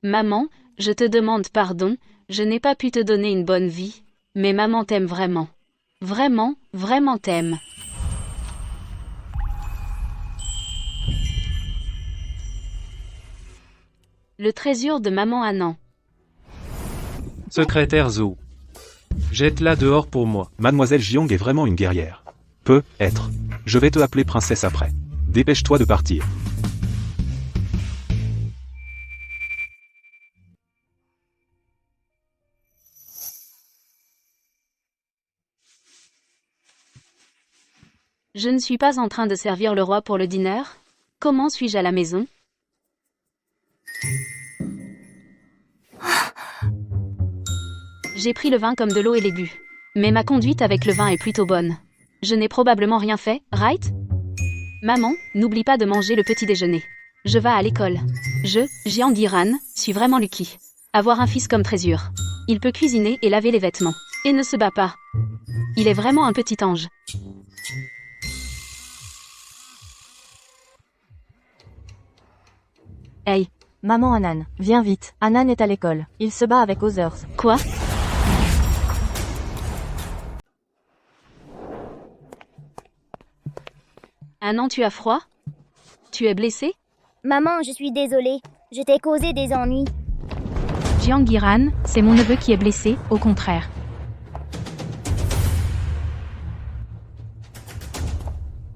Maman, je te demande pardon, je n'ai pas pu te donner une bonne vie, mais maman t'aime vraiment. Vraiment, vraiment t'aime. Le trésor de maman Annan. Secrétaire Zhou. Jette-la dehors pour moi. Mademoiselle Jiang est vraiment une guerrière. Peut être. Je vais te appeler princesse après. Dépêche-toi de partir. Je ne suis pas en train de servir le roi pour le dîner? Comment suis-je à la maison? J'ai pris le vin comme de l'eau et les bu. Mais ma conduite avec le vin est plutôt bonne. Je n'ai probablement rien fait, right? Maman, n'oublie pas de manger le petit déjeuner. Je vais à l'école. Jiang Diran, suis vraiment lucky. Avoir un fils comme Trésure. Il peut cuisiner et laver les vêtements. Et ne se bat pas. Il est vraiment un petit ange. Hey. Maman Anan, viens vite. Anan est à l'école. Il se bat avec Others. Quoi? Ah non, tu as froid? Tu es blessé? Maman, je suis désolée. Je t'ai causé des ennuis. Jiang Yiran, c'est mon neveu qui est blessé, au contraire.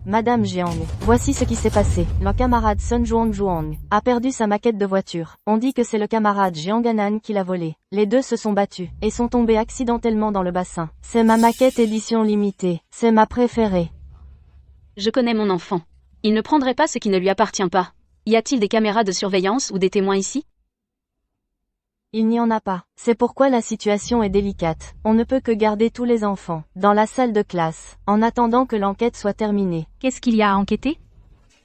Madame Jiang, voici ce qui s'est passé. Le camarade Sun Zhuang a perdu sa maquette de voiture. On dit que c'est le camarade Jiang Anan qui l'a volée. Les deux se sont battus et sont tombés accidentellement dans le bassin. C'est ma maquette édition limitée. C'est ma préférée. Je connais mon enfant. Il ne prendrait pas ce qui ne lui appartient pas. Y a-t-il des caméras de surveillance ou des témoins ici? Il n'y en a pas. C'est pourquoi la situation est délicate. On ne peut que garder tous les enfants dans la salle de classe, en attendant que l'enquête soit terminée. Qu'est-ce qu'il y a à enquêter?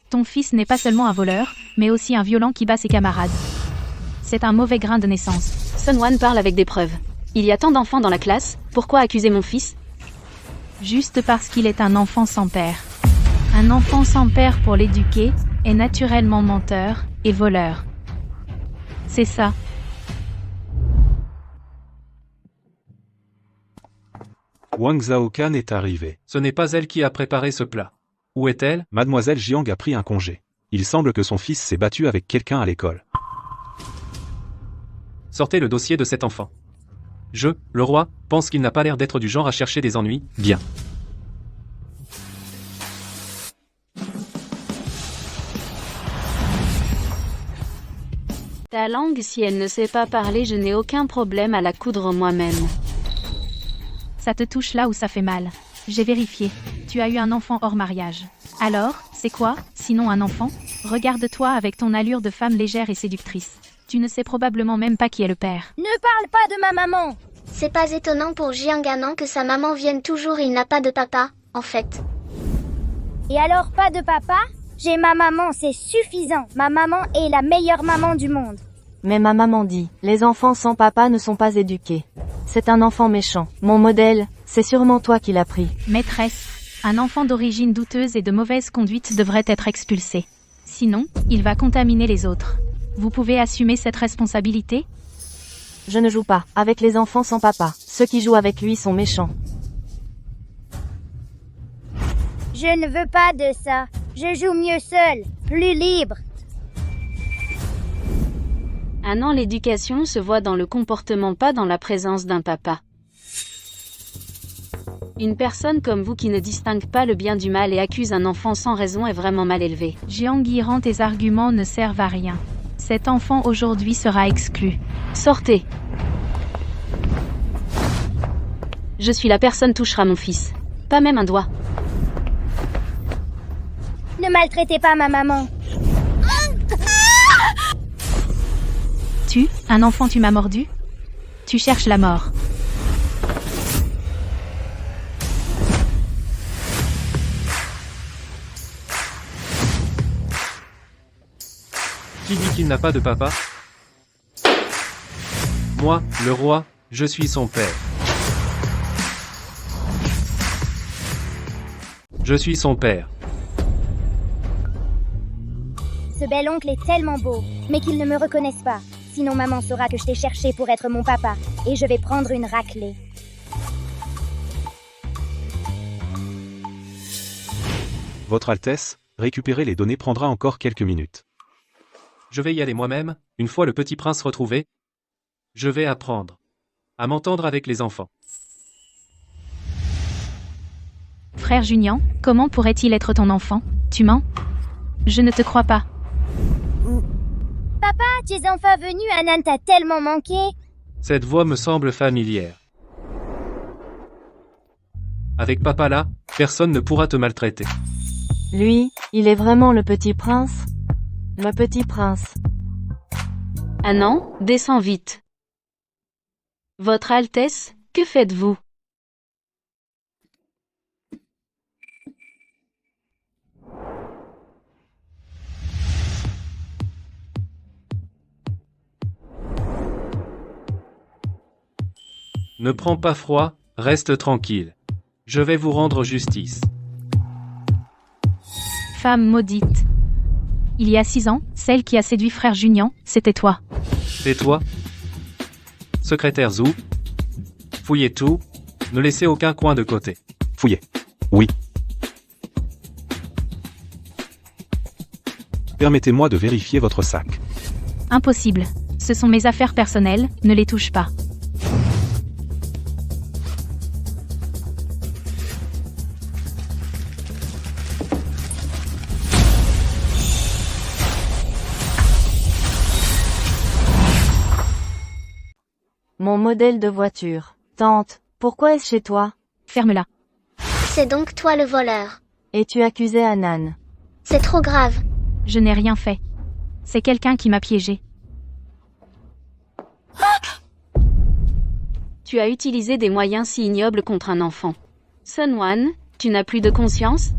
Ton fils n'est pas seulement un voleur, mais aussi un violent qui bat ses camarades. C'est un mauvais grain de naissance. Sun Wan parle avec des preuves. Il y a tant d'enfants dans la classe, pourquoi accuser mon fils? Juste parce qu'il est un enfant sans père. Un enfant sans père pour l'éduquer, est naturellement menteur, et voleur. C'est ça. Wang Zhaokan est arrivée. Ce n'est pas elle qui a préparé ce plat. Où est-elle? Mademoiselle Jiang a pris un congé. Il semble que son fils s'est battu avec quelqu'un à l'école. Sortez le dossier de cet enfant. Le roi, pense qu'il n'a pas l'air d'être du genre à chercher des ennuis. Bien. Ta langue, si elle ne sait pas parler, je n'ai aucun problème à la coudre moi-même. Ça te touche là où ça fait mal. J'ai vérifié. Tu as eu un enfant hors mariage. Alors, c'est quoi, sinon un enfant? Regarde-toi avec ton allure de femme légère et séductrice. Tu ne sais probablement même pas qui est le père. Ne parle pas de ma maman. C'est pas étonnant pour Jiang Anan que sa maman vienne toujours, il n'a pas de papa, en fait. Et alors, pas de papa? J'ai ma maman, c'est suffisant. Ma maman est la meilleure maman du monde. Mais ma maman dit, les enfants sans papa ne sont pas éduqués. C'est un enfant méchant. Mon modèle, c'est sûrement toi qui l'as pris. Maîtresse, un enfant d'origine douteuse et de mauvaise conduite devrait être expulsé. Sinon, il va contaminer les autres. Vous pouvez assumer cette responsabilité? Je ne joue pas avec les enfants sans papa. Ceux qui jouent avec lui sont méchants. Je ne veux pas de ça. Je joue mieux seul, plus libre. Ah non, l'éducation se voit dans le comportement, pas dans la présence d'un papa. Une personne comme vous qui ne distingue pas le bien du mal et accuse un enfant sans raison est vraiment mal élevée. Jiang Yiran, tes arguments ne servent à rien. Cet enfant aujourd'hui sera exclu. Sortez. Je suis la personne touchera mon fils. Pas même un doigt. Ne maltraitez pas ma maman. Un enfant, tu m'as mordu? Tu cherches la mort. Qui dit qu'il n'a pas de papa? Moi, le roi, je suis son père. Je suis son père. Ce bel oncle est tellement beau, mais qu'il ne me reconnaisse pas. Sinon maman saura que je t'ai cherché pour être mon papa, et je vais prendre une raclée. Votre Altesse, récupérer les données prendra encore quelques minutes. Je vais y aller moi-même, une fois le petit prince retrouvé. Je vais apprendre à m'entendre avec les enfants. Frère Junian, comment pourrait-il être ton enfant? Tu mens? Je ne te crois pas. Papa, tu es enfin venu, Anan t'a tellement manqué. Cette voix me semble familière. Avec papa là, personne ne pourra te maltraiter. Lui, il est vraiment le petit prince? Le petit prince. Ah non, descends vite. Votre Altesse, que faites-vous? Ne prends pas froid, reste tranquille. Je vais vous rendre justice. Femme maudite. Il y a 6 ans, celle qui a séduit frère Junian, c'était toi. Et toi? Secrétaire Zhou? Fouillez tout, ne laissez aucun coin de côté. Fouillez. Oui. Permettez-moi de vérifier votre sac. Impossible. Ce sont mes affaires personnelles, ne les touche pas. Mon modèle de voiture. Tante, pourquoi est-ce chez toi? Ferme-la. C'est donc toi le voleur. Et tu accusais Anan. C'est trop grave. Je n'ai rien fait. C'est quelqu'un qui m'a piégé. Tu as utilisé des moyens si ignobles contre un enfant. Sunwan, tu n'as plus de conscience?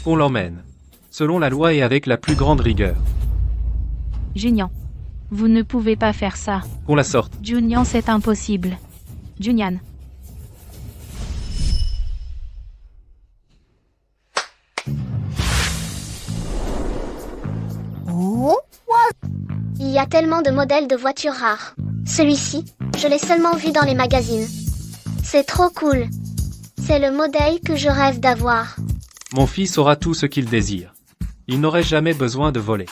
Qu'on l'emmène. Selon la loi et avec la plus grande rigueur. Junian. Vous ne pouvez pas faire ça. Qu'on la sorte. Junian, c'est impossible. Junian. Il y a tellement de modèles de voitures rares. Celui-ci, je l'ai seulement vu dans les magazines. C'est trop cool. C'est le modèle que je rêve d'avoir. Mon fils aura tout ce qu'il désire. Il n'aurait jamais besoin de voler.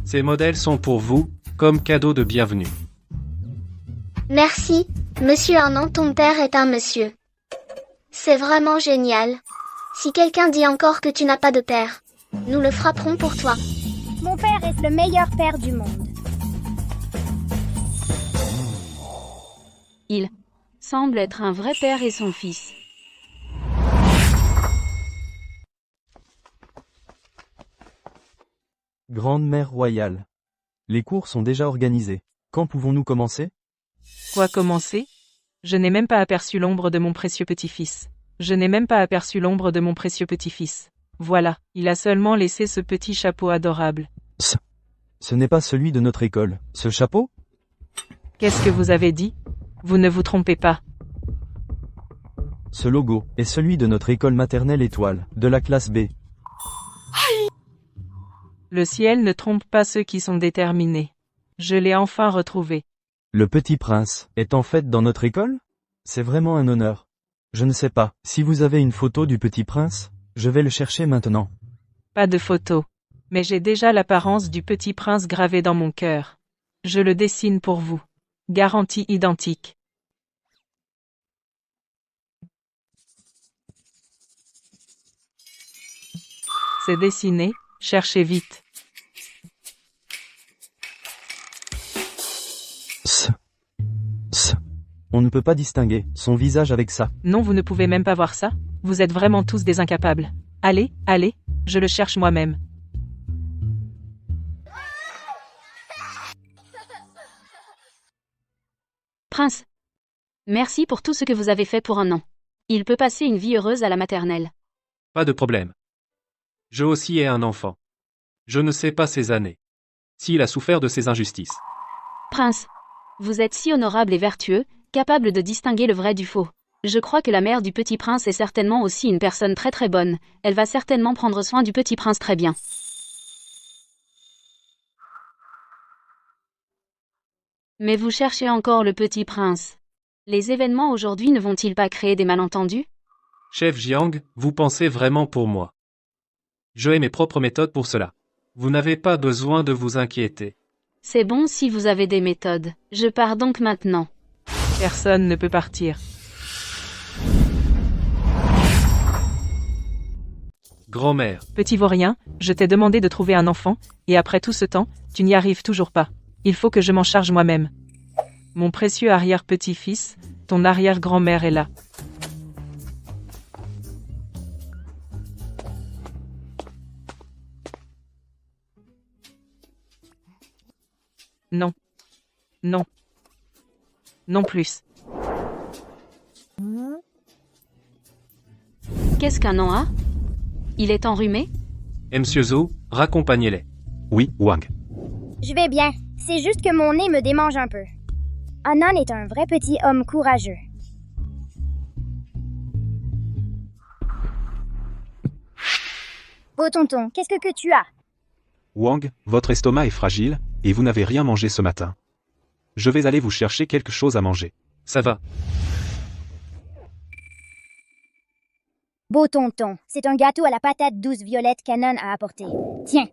Ces modèles sont pour vous, comme cadeau de bienvenue. Merci, monsieur Arnan, ton père est un monsieur. C'est vraiment génial. Si quelqu'un dit encore que tu n'as pas de père, nous le frapperons pour toi. Mon père est le meilleur père du monde. Il semble être un vrai père et son fils. Grande mère royale. Les cours sont déjà organisés. Quand pouvons-nous commencer? Quoi commencer? Je n'ai même pas aperçu l'ombre de mon précieux petit-fils. Je n'ai même pas aperçu l'ombre de mon précieux petit-fils. Voilà, il a seulement laissé ce petit chapeau adorable. Ce n'est pas celui de notre école. Ce chapeau? Qu'est-ce que vous avez dit? Vous ne vous trompez pas. Ce logo est celui de notre école maternelle étoile, de la classe B. Le ciel ne trompe pas ceux qui sont déterminés. Je l'ai enfin retrouvé. Le petit prince est en fait dans notre école? C'est vraiment un honneur. Je ne sais pas, si vous avez une photo du petit prince, je vais le chercher maintenant. Pas de photo. Mais j'ai déjà l'apparence du petit prince gravée dans mon cœur. Je le dessine pour vous. Garantie identique. C'est dessiné, cherchez vite. On ne peut pas distinguer son visage avec ça. Non, vous ne pouvez même pas voir ça. Vous êtes vraiment tous des incapables. Allez, allez, je le cherche moi-même. Prince. Merci pour tout ce que vous avez fait pour un an. Il peut passer une vie heureuse à la maternelle. Pas de problème. Je aussi ai un enfant. Je ne sais pas ses années. S'il a souffert de ces injustices. Prince. Vous êtes si honorable et vertueux, capable de distinguer le vrai du faux. Je crois que la mère du petit prince est certainement aussi une personne très très bonne. Elle va certainement prendre soin du petit prince très bien. Mais vous cherchez encore le petit prince. Les événements aujourd'hui ne vont-ils pas créer des malentendus? Chef Jiang, vous pensez vraiment pour moi. Je ai mes propres méthodes pour cela. Vous n'avez pas besoin de vous inquiéter. C'est bon si vous avez des méthodes. Je pars donc maintenant. Personne ne peut partir. Grand-mère, Petit vaurien, je t'ai demandé de trouver un enfant, et après tout ce temps, tu n'y arrives toujours pas. Il faut que je m'en charge moi-même. Mon précieux arrière-petit-fils, ton arrière-grand-mère est là. Non. Non. Non plus. Qu'est-ce qu'un an a? Il est enrhumé? Monsieur Zhou, raccompagnez-les. Oui, Wang. Je vais bien. C'est juste que mon nez me démange un peu. Anan est un vrai petit homme courageux. Oh tonton, qu'est-ce que tu as? Wang, votre estomac est fragile, et vous n'avez rien mangé ce matin. Je vais aller vous chercher quelque chose à manger. Ça va. Beau tonton, c'est un gâteau à la patate douce violette qu'Anon a apporté. Tiens.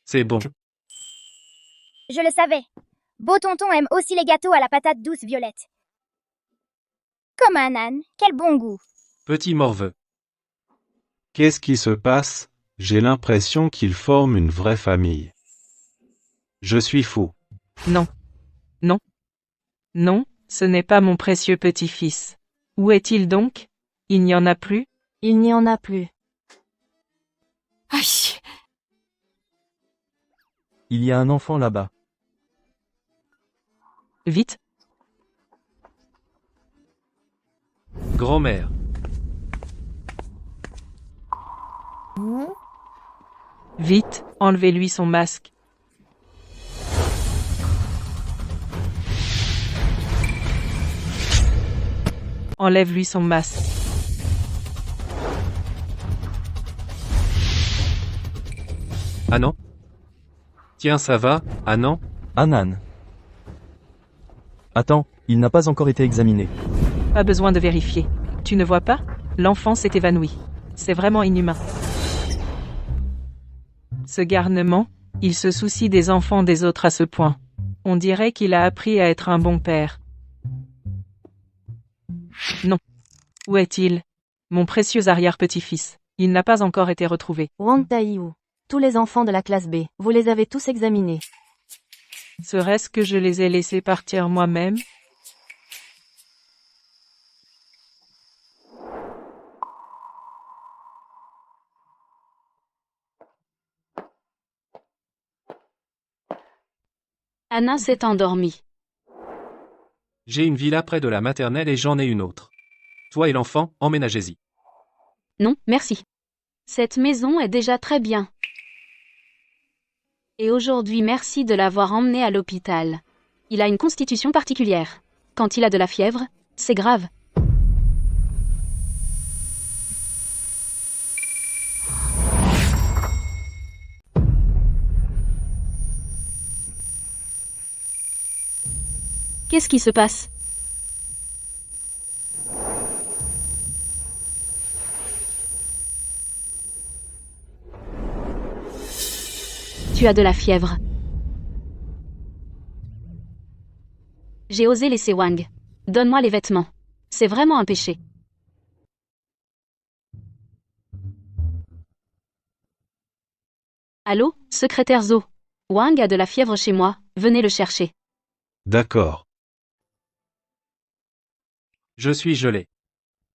C'est bon. Je le savais. Beau tonton aime aussi les gâteaux à la patate douce violette. Comme un âne, quel bon goût. Petit morveux. Qu'est-ce qui se passe? J'ai l'impression qu'ils forment une vraie famille. Je suis fou. Non. Non. Non, ce n'est pas mon précieux petit-fils. Où est-il donc? Il n'y en a plus? Il n'y en a plus. Aïe. Il y a un enfant là-bas. Vite. Grand-mère. Vite, enlevez-lui son masque. Enlève-lui son masque. Ah non? Tiens, ça va, ah non? Anan. Attends, il n'a pas encore été examiné. Pas besoin de vérifier. Tu ne vois pas? L'enfant s'est évanoui. C'est vraiment inhumain. Ce garnement, il se soucie des enfants des autres à ce point. On dirait qu'il a appris à être un bon père. Non. Où est-il? Mon précieux arrière-petit-fils. Il n'a pas encore été retrouvé. Wang Taiyu. Tous les enfants de la classe B, vous les avez tous examinés. Serait-ce que je les ai laissés partir moi-même? Anna s'est endormie. J'ai une villa près de la maternelle et j'en ai une autre. Toi et l'enfant, emménagez-y. Non, merci. Cette maison est déjà très bien. Et aujourd'hui merci de l'avoir emmené à l'hôpital. Il a une constitution particulière. Quand il a de la fièvre, c'est grave. Qu'est-ce qui se passe? Tu as de la fièvre. J'ai osé laisser Wang. Donne-moi les vêtements. C'est vraiment un péché. Allô, secrétaire Zo. Wang a de la fièvre chez moi, venez le chercher. D'accord. Je suis gelé.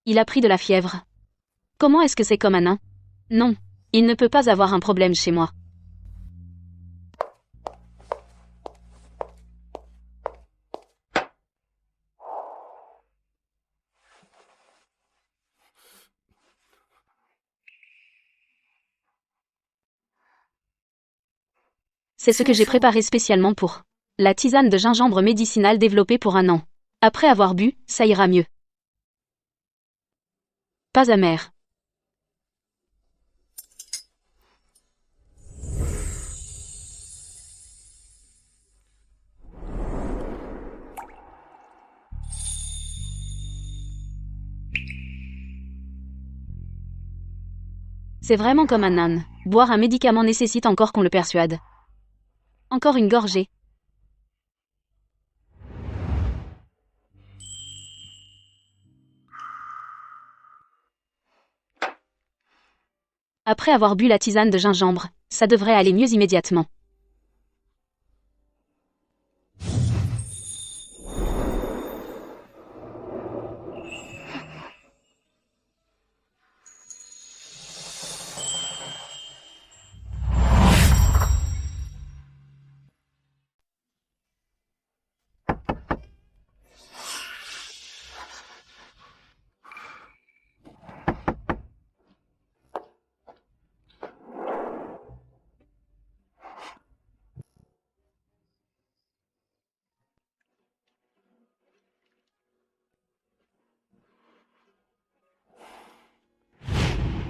Il a pris de la fièvre. Comment est-ce que c'est comme un nain? Non, il ne peut pas avoir un problème chez moi. C'est ce que j'ai préparé spécialement pour la tisane de gingembre médicinale développée pour un an. Après avoir bu, ça ira mieux. Pas amer. C'est vraiment comme un âne. Boire un médicament nécessite encore qu'on le persuade. Encore une gorgée. Après avoir bu la tisane de gingembre, ça devrait aller mieux immédiatement.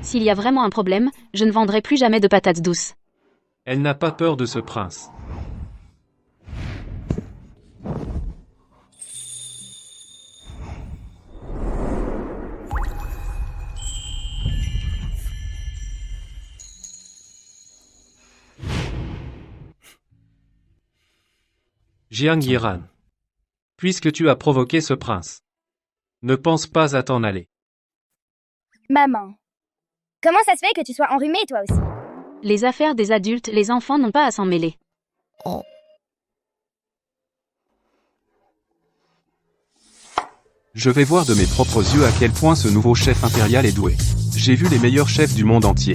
S'il y a vraiment un problème, je ne vendrai plus jamais de patates douces. Elle n'a pas peur de ce prince. Jiang Yiran. Puisque tu as provoqué ce prince, ne pense pas à t'en aller. Maman. Comment ça se fait que tu sois enrhumée, toi aussi? Les affaires des adultes, les enfants n'ont pas à s'en mêler. Je vais voir de mes propres yeux à quel point ce nouveau chef impérial est doué. J'ai vu les meilleurs chefs du monde entier.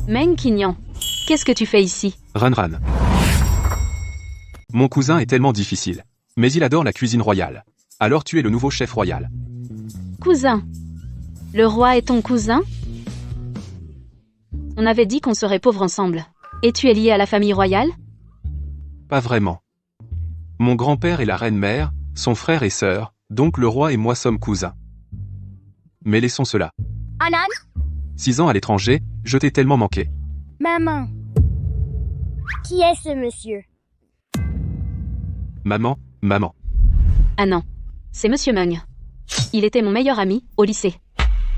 Meng Qinyan, qu'est-ce que tu fais ici? Ran. Mon cousin est tellement difficile. Mais il adore la cuisine royale. Alors tu es le nouveau chef royal. Cousin. Le roi est ton cousin? On avait dit qu'on serait pauvres ensemble. Et tu es lié à la famille royale? Pas vraiment. Mon grand-père et la reine-mère sont frères et sœurs, donc le roi et moi sommes cousins. Mais laissons cela. Anan? 6 ans à l'étranger, je t'ai tellement manqué. Maman. Qui est ce monsieur? Maman. Ah non. C'est Monsieur Meng. Il était mon meilleur ami, au lycée.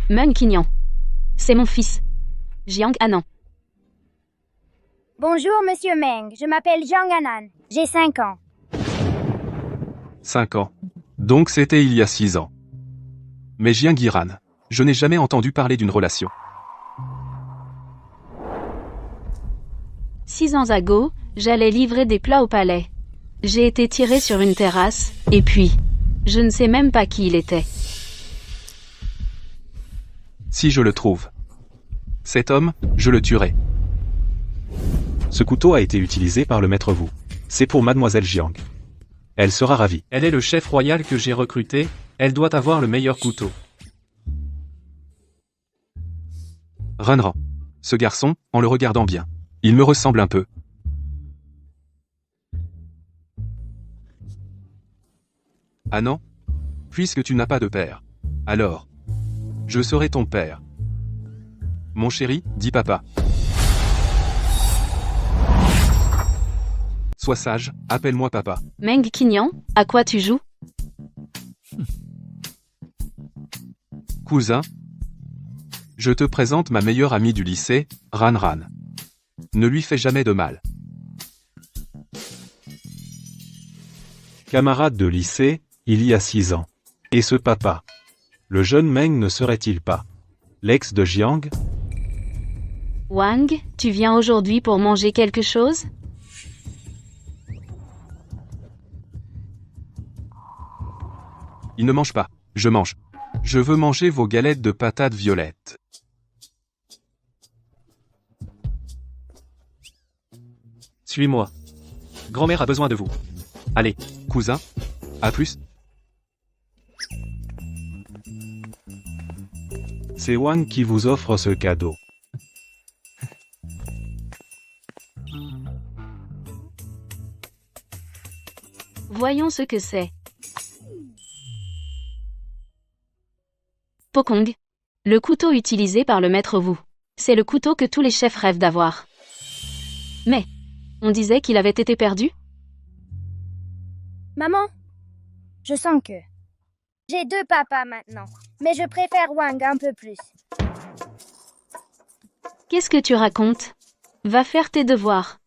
Meng Qinyan. C'est mon fils. Jiang Anan. Bonjour, monsieur Meng. Je m'appelle Jiang Anan. J'ai 5 ans. 5 ans. Donc c'était il y a 6 ans. Mais Jiang Yiran, je n'ai jamais entendu parler d'une relation. 6 ans ago, j'allais livrer des plats au palais. J'ai été tiré sur une terrasse, et puis, je ne sais même pas qui il était. Si je le trouve. Cet homme, je le tuerai. Ce couteau a été utilisé par le maître Wu. C'est pour mademoiselle Jiang. Elle sera ravie. Elle est le chef royal que j'ai recruté, elle doit avoir le meilleur couteau. Ran. Ce garçon, en le regardant bien, il me ressemble un peu. Ah non? Puisque tu n'as pas de père. Alors, je serai ton père. Mon chéri, dit papa. Sois sage, appelle-moi papa. Meng Qinyan, à quoi tu joues? Cousin, je te présente ma meilleure amie du lycée, Ran. Ne lui fais jamais de mal. Camarade de lycée, il y a 6 ans. Et ce papa. Le jeune Meng ne serait-il pas l'ex de Jiang? Wang, tu viens aujourd'hui pour manger quelque chose? Il ne mange pas, je mange. Je veux manger vos galettes de patates violettes. Suis-moi. Grand-mère a besoin de vous. Allez. Cousin, à plus. C'est Wang qui vous offre ce cadeau. Voyons ce que c'est. Pokong. Le couteau utilisé par le maître Wu. C'est le couteau que tous les chefs rêvent d'avoir. Mais, on disait qu'il avait été perdu? Maman, je sens que... J'ai 2 papas maintenant, mais je préfère Wang un peu plus. Qu'est-ce que tu racontes? Va faire tes devoirs.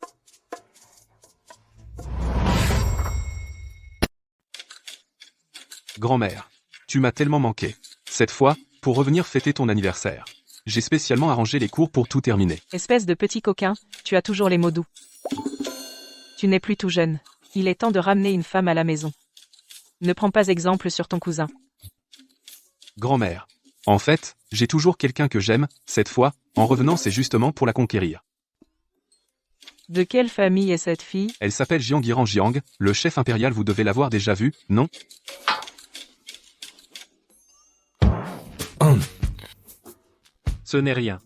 Grand-mère, tu m'as tellement manqué. Cette fois, pour revenir fêter ton anniversaire. J'ai spécialement arrangé les cours pour tout terminer. Espèce de petit coquin, tu as toujours les mots doux. Tu n'es plus tout jeune. Il est temps de ramener une femme à la maison. Ne prends pas exemple sur ton cousin. Grand-mère. En fait, j'ai toujours quelqu'un que j'aime, cette fois, en revenant c'est justement pour la conquérir. De quelle famille est cette fille? Elle s'appelle Jiang Yiran, le chef impérial, vous devez l'avoir déjà vu, non? Ce n'est rien.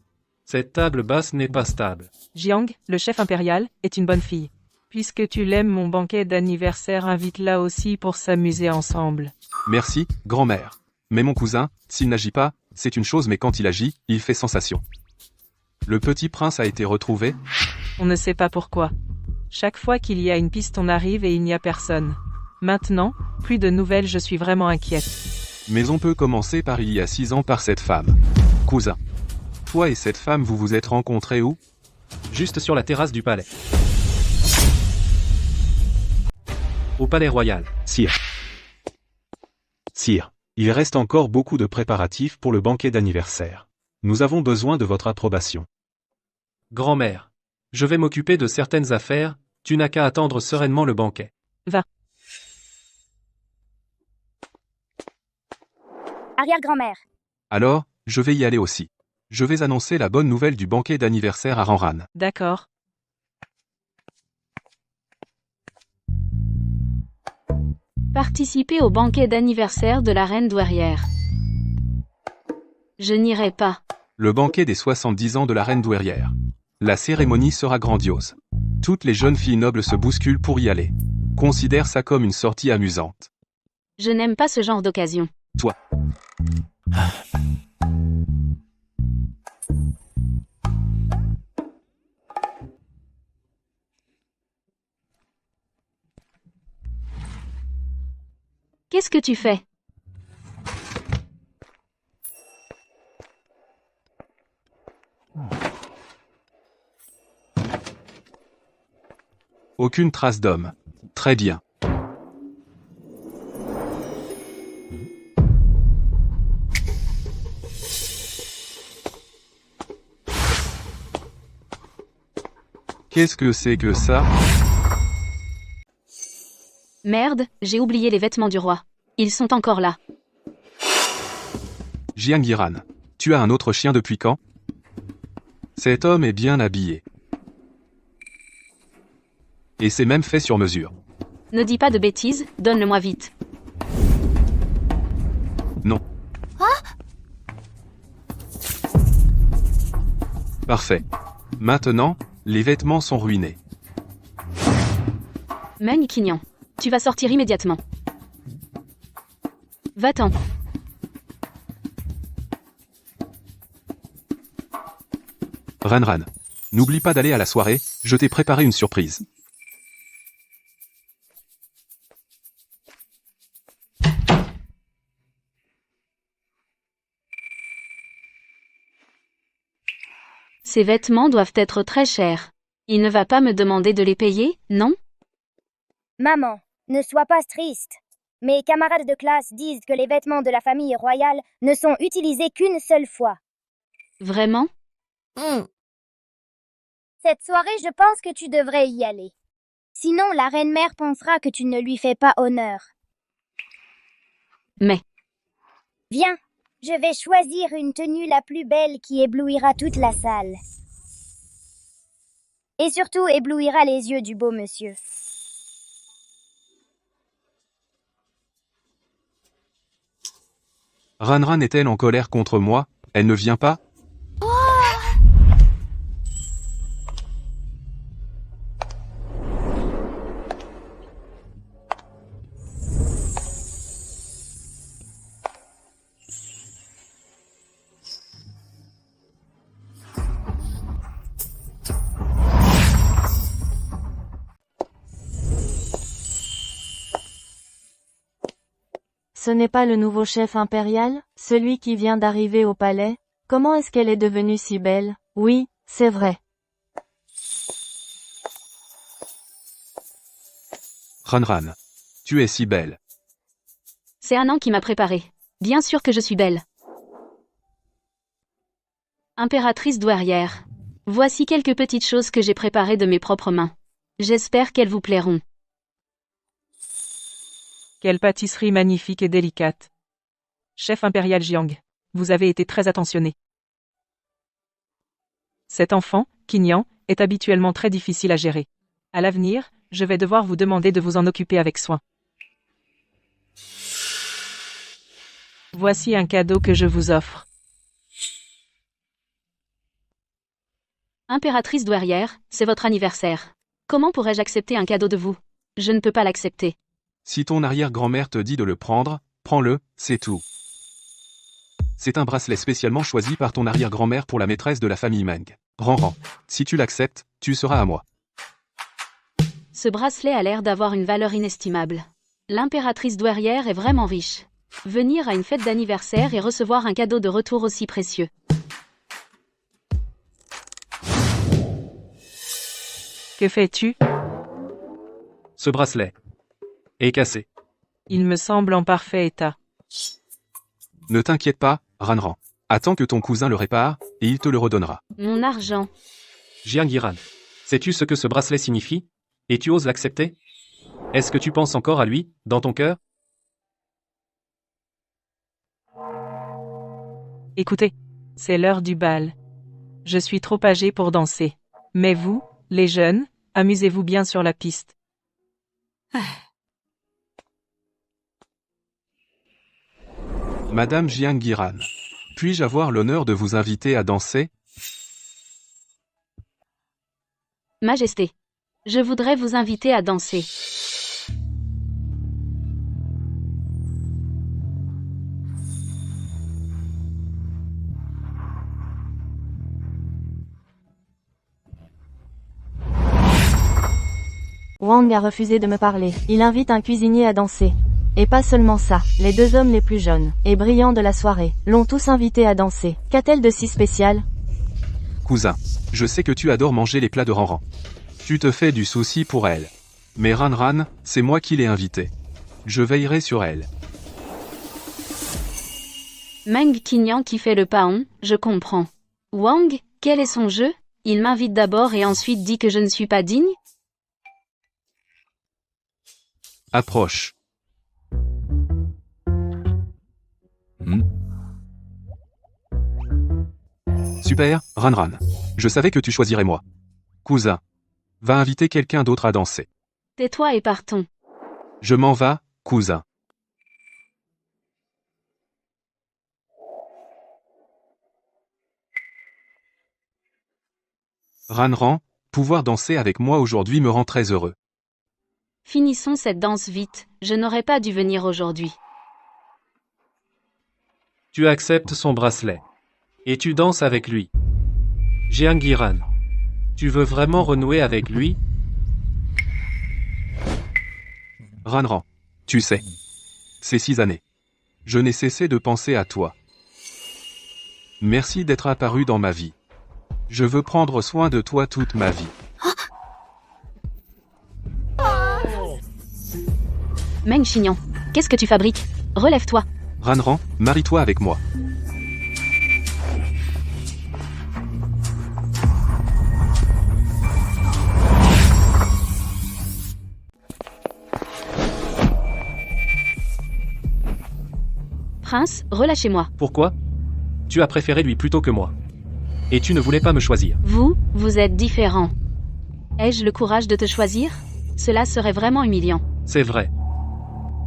Cette table basse n'est pas stable. Jiang, le chef impérial, est une bonne fille. Puisque tu l'aimes, mon banquet d'anniversaire, invite-la aussi pour s'amuser ensemble. Merci, grand-mère. Mais mon cousin, s'il n'agit pas, c'est une chose, mais quand il agit, il fait sensation. Le petit prince a été retrouvé? On ne sait pas pourquoi. Chaque fois qu'il y a une piste on arrive et il n'y a personne. Maintenant, plus de nouvelles, je suis vraiment inquiète. Mais on peut commencer par il y a 6 ans par cette femme. Cousin. Toi et cette femme vous vous êtes rencontrés où? Juste sur la terrasse du palais. Au palais royal. Sire. Sire, il reste encore beaucoup de préparatifs pour le banquet d'anniversaire. Nous avons besoin de votre approbation. Grand-mère. Je vais m'occuper de certaines affaires, tu n'as qu'à attendre sereinement le banquet. Arrière-grand-mère. Alors, je vais y aller aussi. Je vais annoncer la bonne nouvelle du banquet d'anniversaire à Ranran. D'accord. Participer au banquet d'anniversaire de la reine douairière. Je n'irai pas. Le banquet des 70 ans de la reine douairière. La cérémonie sera grandiose. Toutes les jeunes filles nobles se bousculent pour y aller. Considère ça comme une sortie amusante. Je n'aime pas ce genre d'occasion. Toi. Qu'est-ce que tu fais? Aucune trace d'homme. Très bien. Qu'est-ce que c'est que ça? Merde, j'ai oublié les vêtements du roi. Ils sont encore là. Jiangiran, tu as un autre chien depuis quand? Cet homme est bien habillé. Et c'est même fait sur mesure. Ne dis pas de bêtises, donne-le-moi vite. Non. Parfait. Maintenant, les vêtements sont ruinés. Meng Qingyan, tu vas sortir immédiatement. Va-t'en. Ranran, n'oublie pas d'aller à la soirée, je t'ai préparé une surprise. Ces vêtements doivent être très chers. Il ne va pas me demander de les payer, non? Maman, ne sois pas triste. Mes camarades de classe disent que les vêtements de la famille royale ne sont utilisés qu'une seule fois. Vraiment? Cette soirée, je pense que tu devrais y aller. Sinon, la reine-mère pensera que tu ne lui fais pas honneur. Mais, Viens, je vais choisir une tenue la plus belle qui éblouira toute la salle. Et surtout éblouira les yeux du beau monsieur. Ranran est-elle en colère contre moi? Elle ne vient pas? Ce n'est pas le nouveau chef impérial, celui qui vient d'arriver au palais? Comment est-ce qu'elle est devenue si belle? Oui, c'est vrai. Ranran, tu es si belle. c'est Anand qui m'a préparé. Bien sûr que je suis belle. Impératrice douairière. Voici quelques petites choses que j'ai préparées de mes propres mains. J'espère qu'elles vous plairont. Quelle pâtisserie magnifique et délicate. Chef impérial Jiang, vous avez été très attentionné. Cet enfant, Qingyan, est habituellement très difficile à gérer. À l'avenir, je vais devoir vous demander de vous en occuper avec soin. Voici un cadeau que je vous offre. Impératrice douairière, c'est votre anniversaire. Comment pourrais-je accepter un cadeau de vous? Je ne peux pas l'accepter. Si ton arrière-grand-mère te dit de le prendre, prends-le, c'est tout. C'est un bracelet spécialement choisi par ton arrière-grand-mère pour la maîtresse de la famille Meng. Ranran. Si tu l'acceptes, tu seras à moi. Ce bracelet a l'air d'avoir une valeur inestimable. L'impératrice douairière est vraiment riche. Venir à une fête d'anniversaire et recevoir un cadeau de retour aussi précieux. Que fais-tu? Ce bracelet est cassé. Il me semble en parfait état. Ne t'inquiète pas, Ranran. Attends que ton cousin le répare, et il te le redonnera. Mon argent. Jiangiran, sais-tu ce que ce bracelet signifie? Et tu oses l'accepter? Est-ce que tu penses encore à lui, dans ton cœur? Écoutez, c'est l'heure du bal. Je suis trop âgé pour danser. Mais vous, les jeunes, amusez-vous bien sur la piste. Madame Jiangiran, puis-je avoir l'honneur de vous inviter à danser? Majesté. Je voudrais vous inviter à danser. Wang a refusé de me parler. Il invite un cuisinier à danser. Et pas seulement ça, les deux hommes les plus jeunes et brillants de la soirée l'ont tous invité à danser. Qu'a-t-elle de si spécial? Cousin, je sais que tu adores manger les plats de Ranran. Tu te fais du souci pour elle. Mais Ranran, c'est moi qui l'ai invitée. Je veillerai sur elle. Meng Qinyan qui fait le paon, je comprends. Wang, quel est son jeu? Il m'invite d'abord et ensuite dit que je ne suis pas digne? Approche. Super, Ranran. Je savais que tu choisirais moi. Cousin. Va inviter quelqu'un d'autre à danser. Tais-toi et partons. Je m'en vais, cousin. Ranran, pouvoir danser avec moi aujourd'hui me rend très heureux. Finissons cette danse vite, je n'aurais pas dû venir aujourd'hui. Tu acceptes son bracelet. Et tu danses avec lui. Jiangiran, tu veux vraiment renouer avec lui? Ranran, tu sais. Ces 6 années. Je n'ai cessé de penser à toi. Merci d'être apparu dans ma vie. Je veux prendre soin de toi toute ma vie. Meng Qinyan, qu'est-ce que tu fabriques? Relève-toi. Ranran, marie-toi avec moi. Prince, relâchez-moi. Pourquoi? Tu as préféré lui plutôt que moi. Et tu ne voulais pas me choisir. Vous êtes différent. Ai-je le courage de te choisir? Cela serait vraiment humiliant. C'est vrai.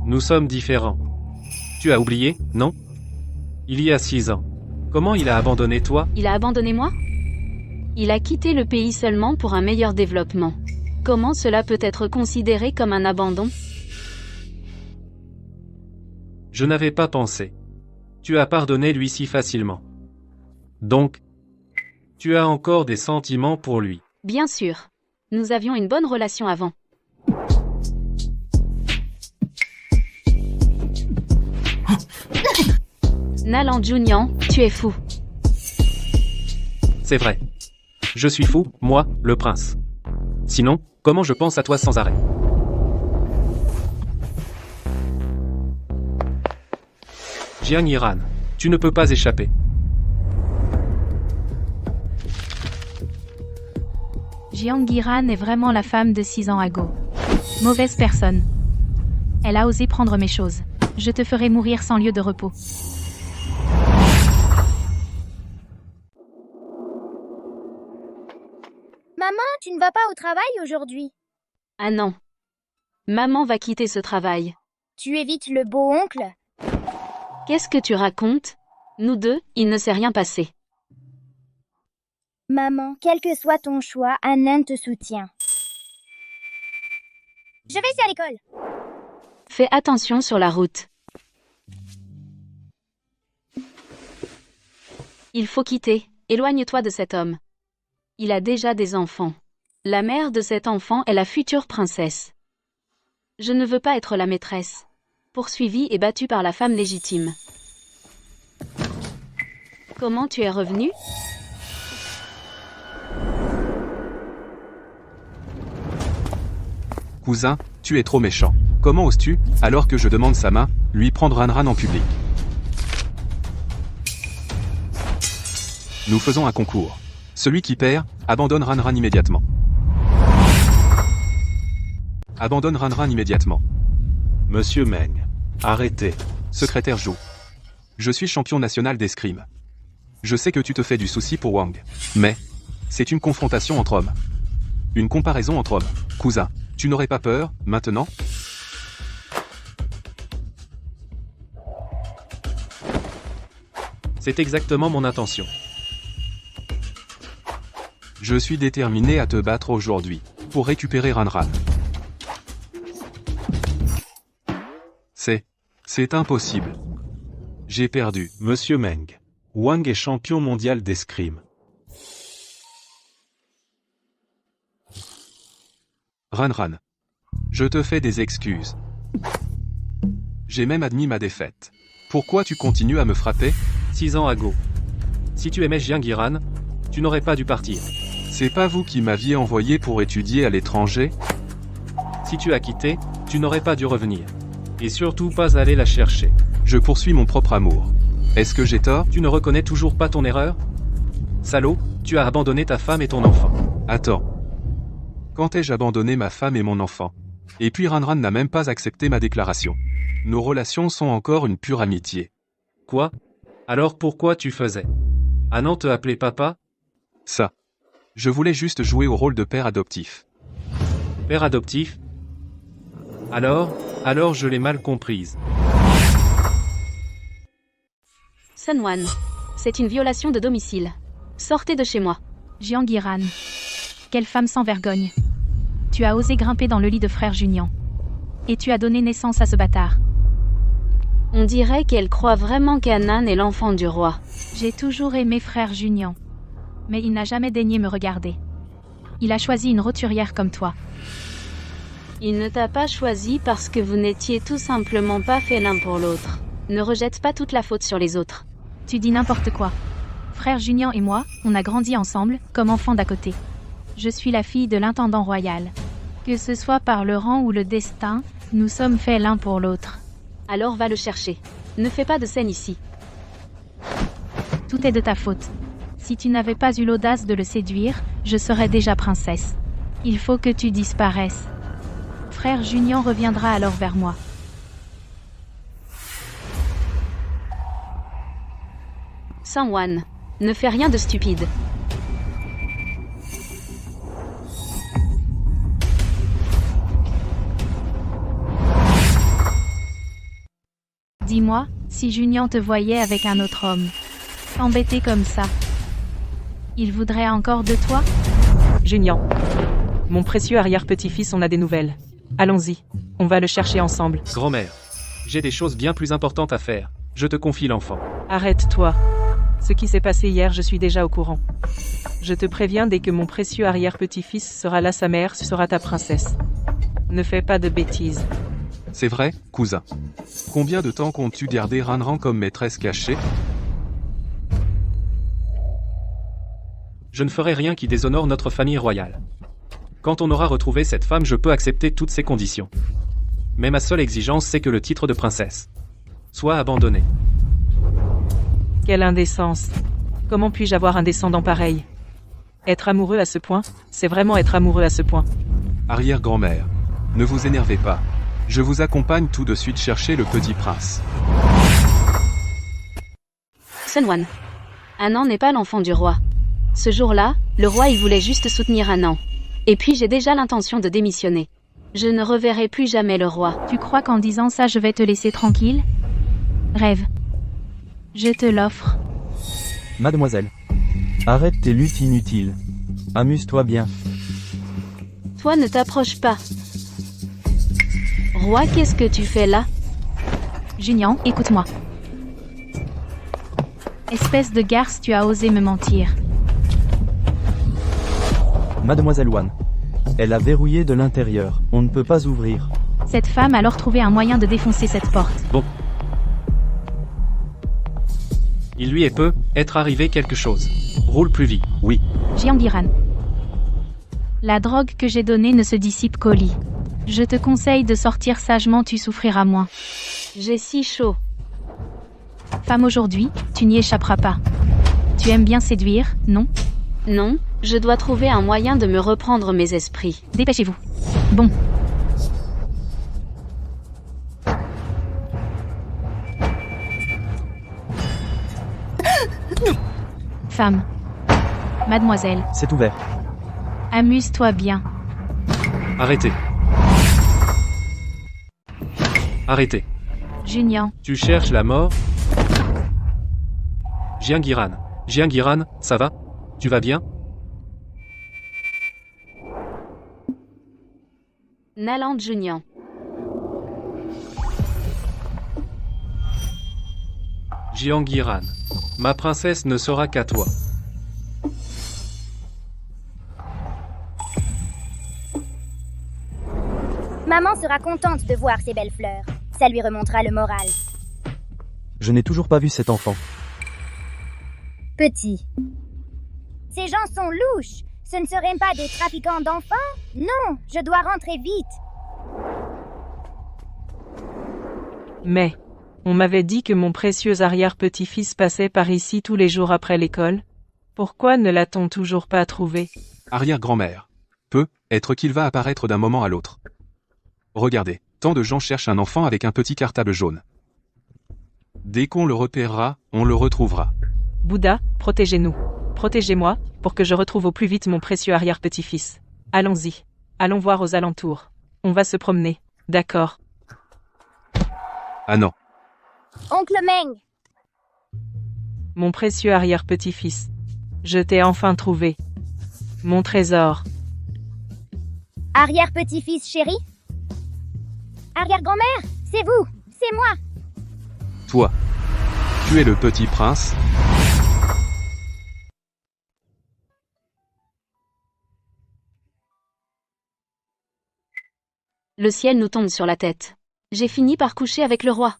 Nous sommes différents. Tu as oublié, non? Il y a 6 ans. Comment il a abandonné toi? Il a abandonné moi? Il a quitté le pays seulement pour un meilleur développement. Comment cela peut être considéré comme un abandon? Je n'avais pas pensé. Tu as pardonné lui si facilement. Donc, tu as encore des sentiments pour lui. Bien sûr. Nous avions une bonne relation avant. Nalan Junian, tu es fou. C'est vrai. Je suis fou, moi, le prince. Sinon, comment je pense à toi sans arrêt? Jiangiran, tu ne peux pas échapper. Jiangiran est vraiment la femme de 6 ans ago. Mauvaise personne. Elle a osé prendre mes choses. Je te ferai mourir sans lieu de repos. Maman, tu ne vas pas au travail aujourd'hui? Ah non. Maman va quitter ce travail. Tu évites le beau oncle? Qu'est-ce que tu racontes? Nous deux, il ne s'est rien passé. Maman, quel que soit ton choix, un nain te soutient. Je vais à l'école. Fais attention sur la route. Il faut quitter. Éloigne-toi de cet homme. Il a déjà des enfants. La mère de cet enfant est la future princesse. Je ne veux pas être la maîtresse. Poursuivie et battue par la femme légitime. Comment tu es revenu? Cousin, tu es trop méchant. Comment oses-tu, alors que je demande sa main, lui prendre Ranran en public? Nous faisons un concours. Celui qui perd, abandonne Ranran immédiatement. Abandonne Ranran immédiatement. Monsieur Meng. Arrêtez. Secrétaire Zhou. Je suis champion national d'escrime. Je sais que tu te fais du souci pour Wang. Mais, c'est une confrontation entre hommes. Une comparaison entre hommes. Cousin, tu n'aurais pas peur, maintenant? C'est exactement mon intention. Je suis déterminé à te battre aujourd'hui, pour récupérer Ranran. C'est impossible. J'ai perdu. Monsieur Meng. Wang est champion mondial d'escrime. Ranran. Je te fais des excuses. J'ai même admis ma défaite. Pourquoi tu continues à me frapper? 6 ans ago. Si tu aimais Jiang Yiran, tu n'aurais pas dû partir. C'est pas vous qui m'aviez envoyé pour étudier à l'étranger? Si tu as quitté, tu n'aurais pas dû revenir. Et surtout pas aller la chercher. Je poursuis mon propre amour. Est-ce que j'ai tort? Tu ne reconnais toujours pas ton erreur? Salaud, tu as abandonné ta femme et ton enfant. Attends. Quand ai-je abandonné ma femme et mon enfant? Et puis Ranran n'a même pas accepté ma déclaration. Nos relations sont encore une pure amitié. Quoi? Alors pourquoi tu faisais? Anan te appelait papa? Ça. Je voulais juste jouer au rôle de père adoptif. Père adoptif? Alors je l'ai mal comprise. Sun Wan. C'est une violation de domicile. Sortez de chez moi. Jiang Yiran. Quelle femme sans vergogne. Tu as osé grimper dans le lit de frère Junian. Et tu as donné naissance à ce bâtard. On dirait qu'elle croit vraiment qu'Anan est l'enfant du roi. J'ai toujours aimé frère Junian. Mais il n'a jamais daigné me regarder. Il a choisi une roturière comme toi. Il ne t'a pas choisi parce que vous n'étiez tout simplement pas fait l'un pour l'autre. Ne rejette pas toute la faute sur les autres. Tu dis n'importe quoi. Frère Junian et moi, on a grandi ensemble, comme enfants d'à côté. Je suis la fille de l'intendant royal. Que ce soit par le rang ou le destin, nous sommes faits l'un pour l'autre. Alors va le chercher. Ne fais pas de scène ici. Tout est de ta faute. Si tu n'avais pas eu l'audace de le séduire, je serais déjà princesse. Il faut que tu disparaisses. Frère Junian reviendra alors vers moi. Sun Wan. Ne fais rien de stupide. Dis-moi, si Junian te voyait avec un autre homme, embêté comme ça, il voudrait encore de toi? Junian. Mon précieux arrière-petit-fils, on a des nouvelles. Allons-y, on va le chercher ensemble. Grand-mère, j'ai des choses bien plus importantes à faire. Je te confie l'enfant. Arrête-toi. Ce qui s'est passé hier, je suis déjà au courant. Je te préviens, dès que mon précieux arrière-petit-fils sera là, sa mère sera ta princesse. Ne fais pas de bêtises. C'est vrai, cousin. Combien de temps comptes-tu garder Ranran comme maîtresse cachée? Je ne ferai rien qui déshonore notre famille royale. Quand on aura retrouvé cette femme, je peux accepter toutes ces conditions. Mais ma seule exigence, c'est que le titre de princesse soit abandonné. Quelle indécence. Comment puis-je avoir un descendant pareil? Être amoureux à ce point, c'est vraiment être amoureux à ce point. Arrière-grand-mère, ne vous énervez pas. Je vous accompagne tout de suite chercher le petit prince. Sun Wan. Anan n'est pas l'enfant du roi. Ce jour-là, le roi il voulait juste soutenir Anan. Et puis j'ai déjà l'intention de démissionner. Je ne reverrai plus jamais le roi. Tu crois qu'en disant ça je vais te laisser tranquille? Rêve. Je te l'offre. Mademoiselle. Arrête tes luttes inutiles. Amuse-toi bien. Toi ne t'approche pas. Roi, qu'est-ce que tu fais là? Junian, écoute-moi. Espèce de garce, tu as osé me mentir. Mademoiselle Wan. Elle a verrouillé de l'intérieur. On ne peut pas ouvrir. Cette femme a alors trouvé un moyen de défoncer cette porte. Bon. Il lui est peut être arrivé quelque chose. Roule plus vite. Oui, Jiang Yiran. La drogue que j'ai donnée ne se dissipe qu'au lit. Je te conseille de sortir sagement, tu souffriras moins. J'ai si chaud. Femme, aujourd'hui, tu n'y échapperas pas. Tu aimes bien séduire, non? Non, je dois trouver un moyen de me reprendre mes esprits. Dépêchez-vous. Bon. Femme. Mademoiselle, C'est ouvert. amuse-toi bien. Arrêtez. Arrêtez. Junior, Tu cherches la mort? Jiang Yiran, ça va? Tu vas bien? Naland Junior. Jiang Yiran. Ma princesse ne sera qu'à toi. Maman sera contente de voir ces belles fleurs. Ça lui remontera le moral. Je n'ai toujours pas vu cet enfant. Petit. Ces gens sont louches. Ce ne seraient pas des trafiquants d'enfants? Non, je dois rentrer vite. Mais, on m'avait dit que mon précieux arrière-petit-fils passait par ici tous les jours après l'école. Pourquoi ne l'a-t-on toujours pas trouvé? arrière-grand-mère. Peut être qu'il va apparaître d'un moment à l'autre. Regardez, tant de gens cherchent un enfant avec un petit cartable jaune. Dès qu'on le repérera, on le retrouvera. Bouddha, protégez-nous. Protégez-moi, pour que je retrouve au plus vite mon précieux arrière-petit-fils. Allons-y. Allons voir aux alentours. On va se promener. D'accord. Ah non, Oncle Meng, Mon précieux arrière-petit-fils. Je t'ai enfin trouvé. Mon trésor. arrière-petit-fils chéri? Arrière-grand-mère, c'est vous, c'est moi. toi. Tu es le petit prince? Le ciel nous tombe sur la tête. J'ai fini par coucher avec le roi.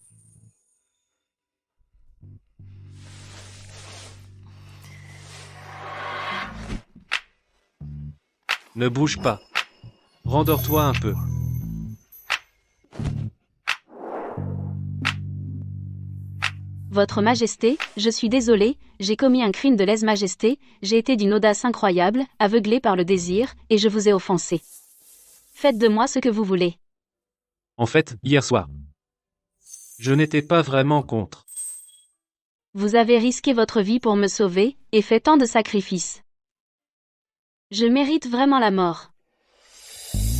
Ne bouge pas. Rendors-toi un peu. Votre Majesté, je suis désolé, j'ai commis un crime de lèse-majesté, j'ai été d'une audace incroyable, aveuglé par le désir, et je vous ai offensé. Faites de moi ce que vous voulez. En fait, hier soir. Je n'étais pas vraiment contre. Vous avez risqué votre vie pour me sauver, et fait tant de sacrifices. Je mérite vraiment la mort.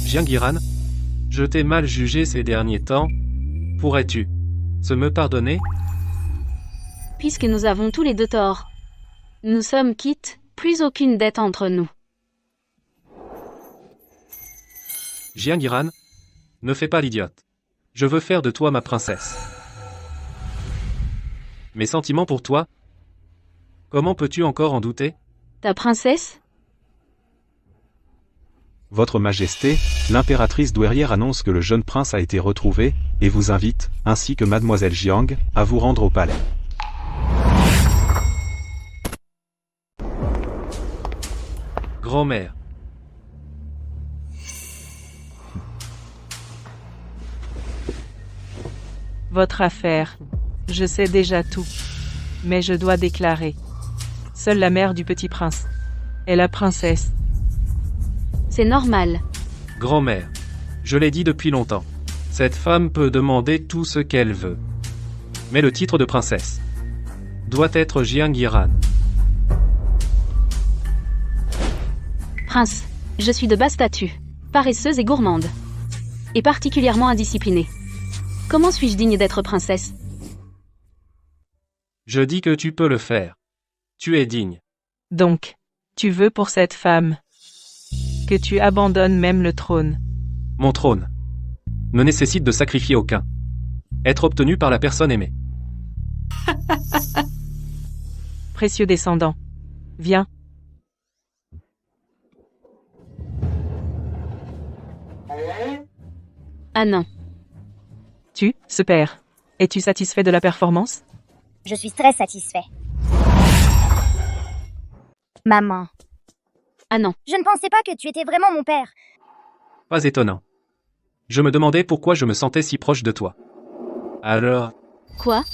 Jiang Yiran, je t'ai mal jugé ces derniers temps. Pourrais-tu me pardonner? Puisque nous avons tous les deux tort. Nous sommes quittes, plus aucune dette entre nous. Jiang Yiran, ne fais pas l'idiote. Je veux faire de toi ma princesse. Mes sentiments pour toi? Comment peux-tu encore en douter? Ta princesse? Votre Majesté, l'impératrice douairière annonce que le jeune prince a été retrouvé, et vous invite, ainsi que Mademoiselle Jiang, à vous rendre au palais. Grand-mère. Votre affaire. Je sais déjà tout. Mais je dois déclarer. Seule la mère du petit prince est la princesse. C'est normal. Grand-mère. Je l'ai dit depuis longtemps. Cette femme peut demander tout ce qu'elle veut. Mais le titre de princesse doit être Jiang Yiran. Prince, je suis de basse statue, paresseuse et gourmande. Et particulièrement indisciplinée. Comment suis-je digne d'être princesse? Je dis que tu peux le faire. Tu es digne. Donc, tu veux pour cette femme que tu abandonnes même le trône. Mon trône ne nécessite de sacrifier aucun. Être obtenu par la personne aimée. Précieux descendant. Viens. Ah non. Ce père. Es-tu satisfait de la performance? Je suis très satisfait. Maman, Ah non. je ne pensais pas que tu étais vraiment mon père. Pas étonnant. Je me demandais pourquoi je me sentais si proche de toi. Alors, Quoi?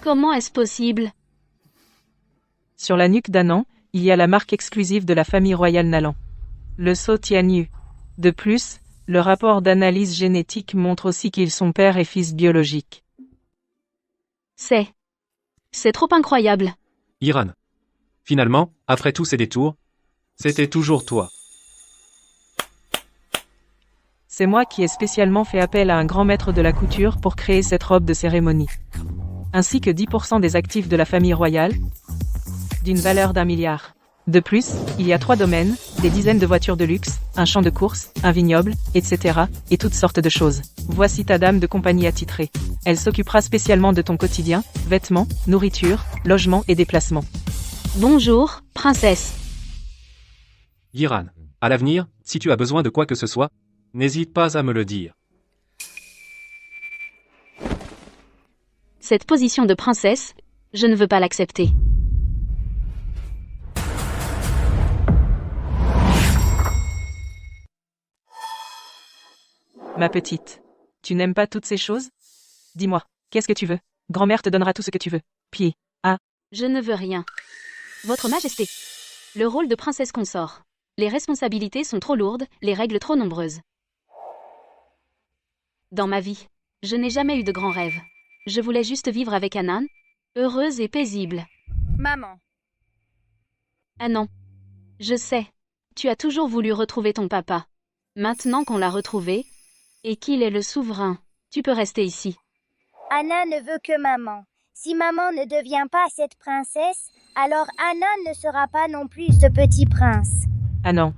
Comment est-ce possible? Sur la nuque d'Anan, il y a la marque exclusive de la famille royale Nalan. Le sceau Tian Yu. De plus, le rapport d'analyse génétique montre aussi qu'ils sont père et fils biologiques. C'est trop incroyable. Iran. Finalement, après tous ces détours, c'était toujours toi. C'est moi qui ai spécialement fait appel à un grand maître de la couture pour créer cette robe de cérémonie. Ainsi que 10% des actifs de la famille royale, d'une valeur d'1 milliard. De plus, il y a 3 domaines, des dizaines de voitures de luxe, un champ de course, un vignoble, etc., et toutes sortes de choses. Voici ta dame de compagnie attitrée. Elle s'occupera spécialement de ton quotidien, vêtements, nourriture, logement et déplacements. Bonjour, princesse. Iran. À l'avenir, si tu as besoin de quoi que ce soit, n'hésite pas à me le dire. Cette position de princesse, je ne veux pas l'accepter. Ma petite. Tu n'aimes pas toutes ces choses? Dis-moi, qu'est-ce que tu veux? Grand-mère te donnera tout ce que tu veux. Puis, Je ne veux rien. Votre Majesté. Le rôle de princesse consort. Les responsabilités sont trop lourdes, les règles trop nombreuses. Dans ma vie, je n'ai jamais eu de grands rêves. Je voulais juste vivre avec Anan, heureuse et paisible. Maman, Ah non. Je sais. Tu as toujours voulu retrouver ton papa. Maintenant qu'on l'a retrouvé, et qu'il est le souverain, tu peux rester ici. Anna ne veut que maman. Si maman ne devient pas cette princesse, alors Anna ne sera pas non plus ce petit prince. non.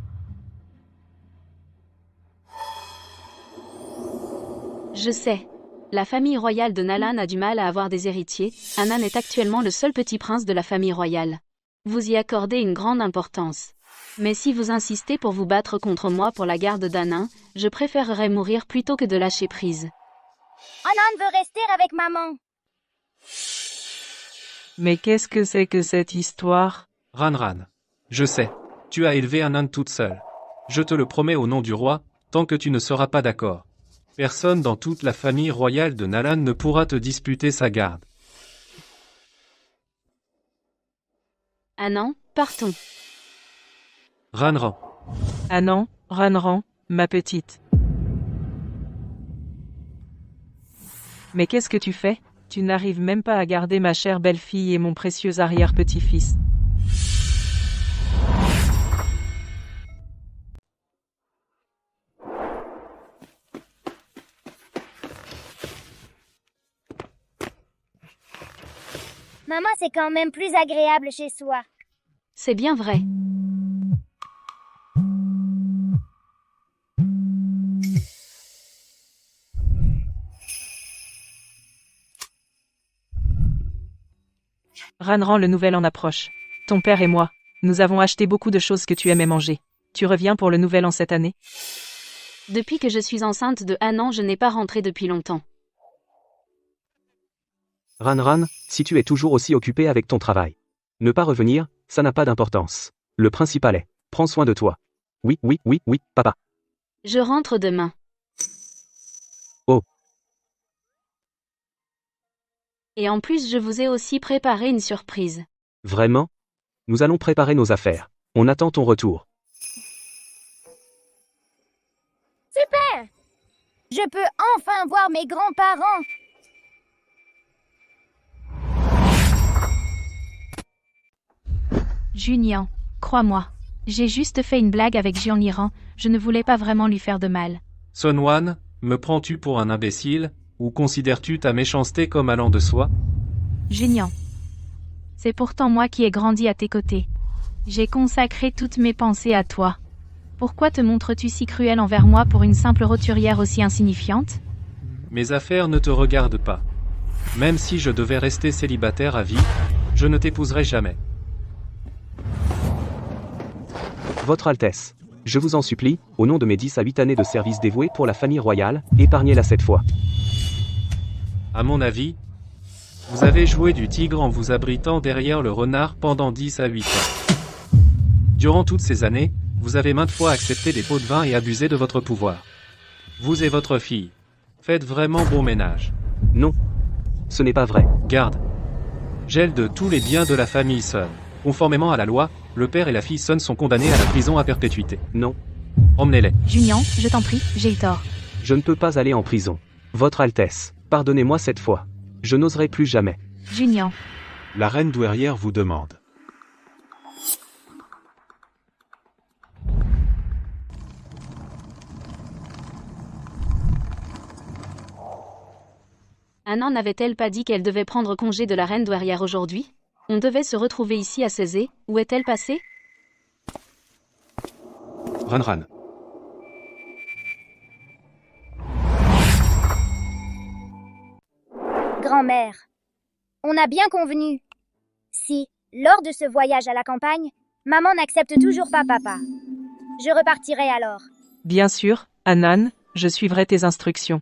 Je sais. La famille royale de Nalan a du mal à avoir des héritiers. Anan est actuellement le seul petit prince de la famille royale. Vous y accordez une grande importance. Mais si vous insistez pour vous battre contre moi pour la garde d'Anan, je préférerais mourir plutôt que de lâcher prise. Anna veut rester avec maman. Mais qu'est-ce que c'est que cette histoire? Ran. Je sais. Tu as élevé un âne toute seule. Je te le promets au nom du roi, tant que tu ne seras pas d'accord. Personne dans toute la famille royale de Nalan ne pourra te disputer sa garde. Anan, partons. Ran. non, Ranran, ma petite. Mais qu'est-ce que tu fais? Tu n'arrives même pas à garder ma chère belle-fille et mon précieux arrière-petit-fils. Maman, c'est quand même plus agréable chez soi. C'est bien vrai. Ranran, le nouvel an approche. Ton père et moi, nous avons acheté beaucoup de choses que tu aimais manger. Tu reviens pour le nouvel an cette année? Depuis que je suis enceinte de Anan, je n'ai pas rentré depuis longtemps. Ran, si tu es toujours aussi occupé avec ton travail. Ne pas revenir, ça n'a pas d'importance. Le principal est, prends soin de toi. Oui, papa. Je rentre demain. Oh. Et en plus, je vous ai aussi préparé une surprise. Vraiment? Nous allons préparer nos affaires. On attend ton retour. Super! Je peux enfin voir mes grands-parents. Junian, crois-moi. J'ai juste fait une blague avec Jian, je ne voulais pas vraiment lui faire de mal. Sun Wan, me prends-tu pour un imbécile, ou considères-tu ta méchanceté comme allant de soi? Junian. C'est pourtant moi qui ai grandi à tes côtés. J'ai consacré toutes mes pensées à toi. Pourquoi te montres-tu si cruel envers moi pour une simple roturière aussi insignifiante? Mes affaires ne te regardent pas. Même si je devais rester célibataire à vie, je ne t'épouserai jamais. Votre Altesse. Je vous en supplie, au nom de mes 10 à 8 années de service dévoué pour la famille royale, épargnez-la cette fois. À mon avis, vous avez joué du tigre en vous abritant derrière le renard pendant 10 à 8 ans. Durant toutes ces années, vous avez maintes fois accepté des pots de vin et abusé de votre pouvoir. Vous et votre fille, faites vraiment bon ménage. Non. Ce n'est pas vrai. Garde. Gel de tous les biens de la famille Sun. Conformément à la loi, le père et la fille Sun sont condamnés à la prison à perpétuité. Non. Emmenez-les. Junian, je t'en prie, j'ai eu tort. Je ne peux pas aller en prison. Votre Altesse, pardonnez-moi cette fois. Je n'oserai plus jamais. Junian, La reine douairière vous demande. Anna n'avait-elle pas dit qu'elle devait prendre congé de la reine douairière aujourd'hui? On devait se retrouver ici à Césée. Où est-elle passée? Ranran. Grand-mère, on a bien convenu. Si, lors de ce voyage à la campagne, maman n'accepte toujours pas papa, je repartirai alors. Bien sûr, Anan, je suivrai tes instructions.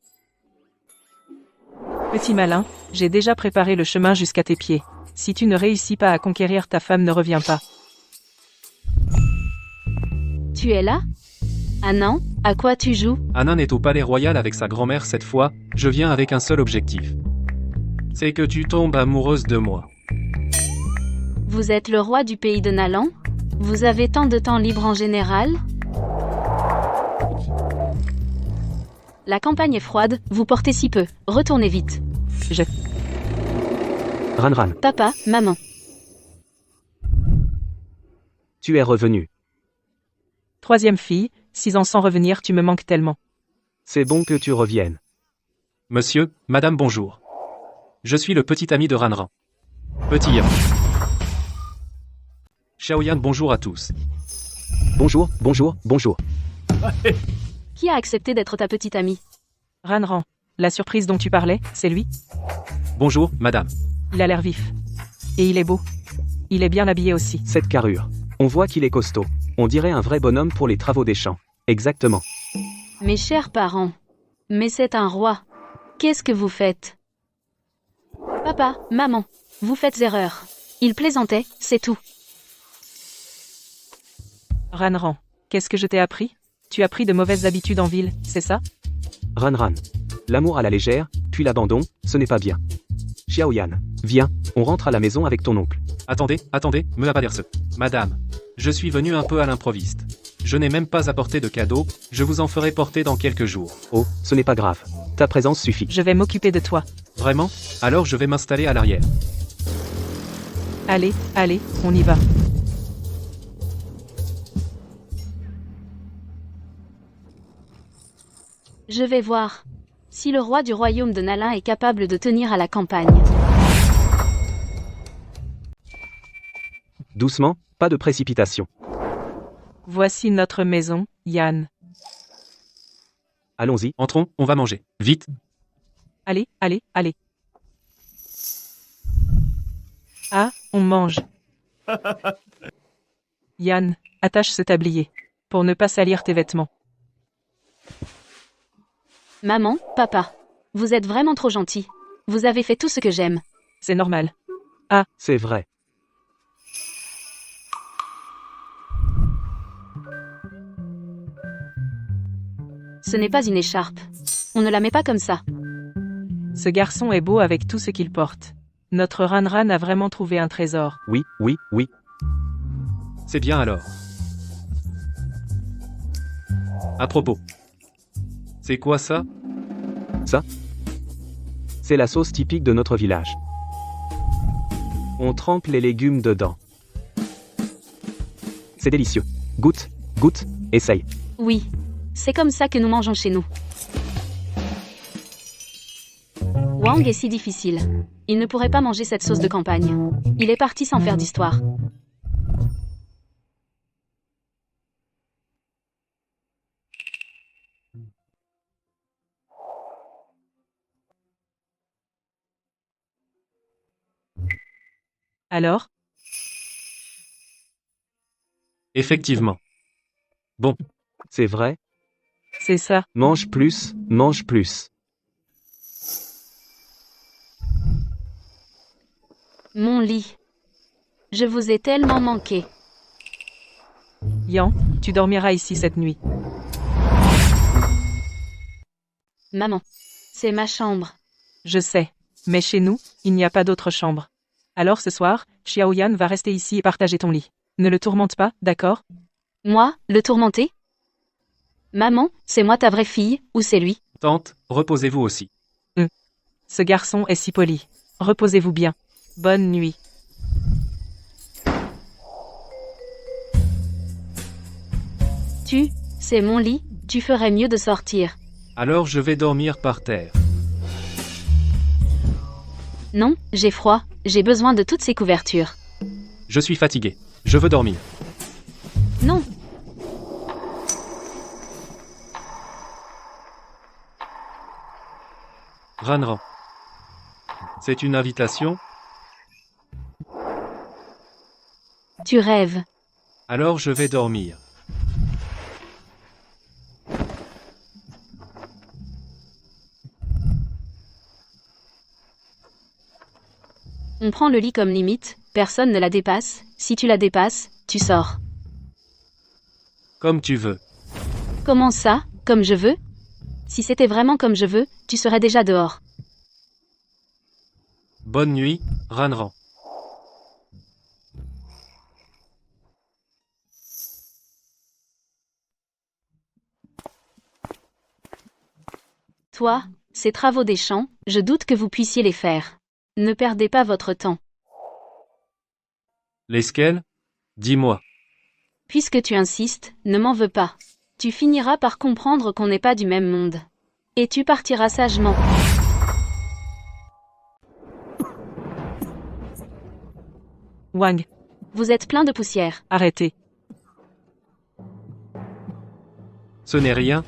Petit malin, j'ai déjà préparé le chemin jusqu'à tes pieds. Si tu ne réussis pas à conquérir ta femme, ne reviens pas. Tu es là? Anna, à quoi tu joues? Anan est au palais royal avec sa grand-mère cette fois, je viens avec un seul objectif. C'est que tu tombes amoureuse de moi. Vous êtes le roi du pays de Nalan? Vous avez tant de temps libre en général? La campagne est froide, vous portez si peu. Retournez vite. Ranran, Papa, maman. tu es revenu. Troisième fille, 6 ans sans revenir, tu me manques tellement. C'est bon que tu reviennes. Monsieur, madame bonjour. Je suis le petit ami de Ranran. Petit Yan. Xiaoyan bonjour à tous. Bonjour, bonjour, bonjour. Qui a accepté d'être ta petite amie? Ranran, la surprise dont tu parlais, c'est lui? Bonjour, madame. Il a l'air vif. Et il est beau. Il est bien habillé aussi. Cette carrure. On voit qu'il est costaud. On dirait un vrai bonhomme pour les travaux des champs. Exactement. Mes chers parents. Mais c'est un roi. Qu'est-ce que vous faites? Papa, maman, vous faites erreur. Il plaisantait, c'est tout. Ranran, qu'est-ce que je t'ai appris? Tu as pris de mauvaises habitudes en ville, c'est ça? Ranran. L'amour à la légère, puis l'abandon, ce n'est pas bien. Xiaoyan, viens, on rentre à la maison avec ton oncle. Attendez, me la pas dire ce. Madame, je suis venu un peu à l'improviste. Je n'ai même pas apporté de cadeau, je vous en ferai porter dans quelques jours. Oh, ce n'est pas grave. Ta présence suffit. Je vais m'occuper de toi. Vraiment? Alors je vais m'installer à l'arrière. Allez, on y va. Je vais voir. Si le roi du royaume de Nala est capable de tenir à la campagne. Doucement, pas de précipitation. Voici notre maison, Yann. Allons-y. Entrons, on va manger. Vite. Allez. Ah, on mange. Yann, attache ce tablier. Pour ne pas salir tes vêtements. Maman, papa. Vous êtes vraiment trop gentils. Vous avez fait tout ce que j'aime. C'est normal. C'est vrai. Ce n'est pas une écharpe. On ne la met pas comme ça. Ce garçon est beau avec tout ce qu'il porte. Notre Ranran a vraiment trouvé un trésor. Oui. C'est bien alors. À propos. C'est quoi ça? C'est la sauce typique de notre village. On trempe les légumes dedans. C'est délicieux. Goûte, essaye. Oui. C'est comme ça que nous mangeons chez nous. Wang est si difficile. Il ne pourrait pas manger cette sauce de campagne. Il est parti sans faire d'histoire. Alors? Effectivement. Bon, C'est vrai? C'est ça. Mange plus, mange plus. Mon lit. Je vous ai tellement manqué. Yan, tu dormiras ici cette nuit. Maman. C'est ma chambre. Je sais. Mais chez nous, il n'y a pas d'autre chambre. Alors ce soir, Xiaoyan va rester ici et partager ton lit. Ne le tourmente pas, d'accord? Moi, le tourmenter? Maman, c'est moi ta vraie fille, ou c'est lui? tante, reposez-vous aussi. Ce garçon est si poli. Reposez-vous bien. Bonne nuit. C'est mon lit, tu ferais mieux de sortir. Alors je vais dormir par terre. Non, j'ai froid, j'ai besoin de toutes ces couvertures. Je suis fatigué. Je veux dormir. Non. Ranran. C'est une invitation? Tu rêves. Alors je vais dormir. On prend le lit comme limite, personne ne la dépasse, si tu la dépasses, tu sors. Comme tu veux. Comment ça, comme je veux? Si c'était vraiment comme je veux, tu serais déjà dehors. Bonne nuit, Ranran. Toi, ces travaux des champs, je doute que vous puissiez les faire. Ne perdez pas votre temps. Lesquels? Dis-moi. Puisque tu insistes, ne m'en veux pas. Tu finiras par comprendre qu'on n'est pas du même monde. Et tu partiras sagement. Wang, Vous êtes plein de poussière. arrêtez. Ce n'est rien.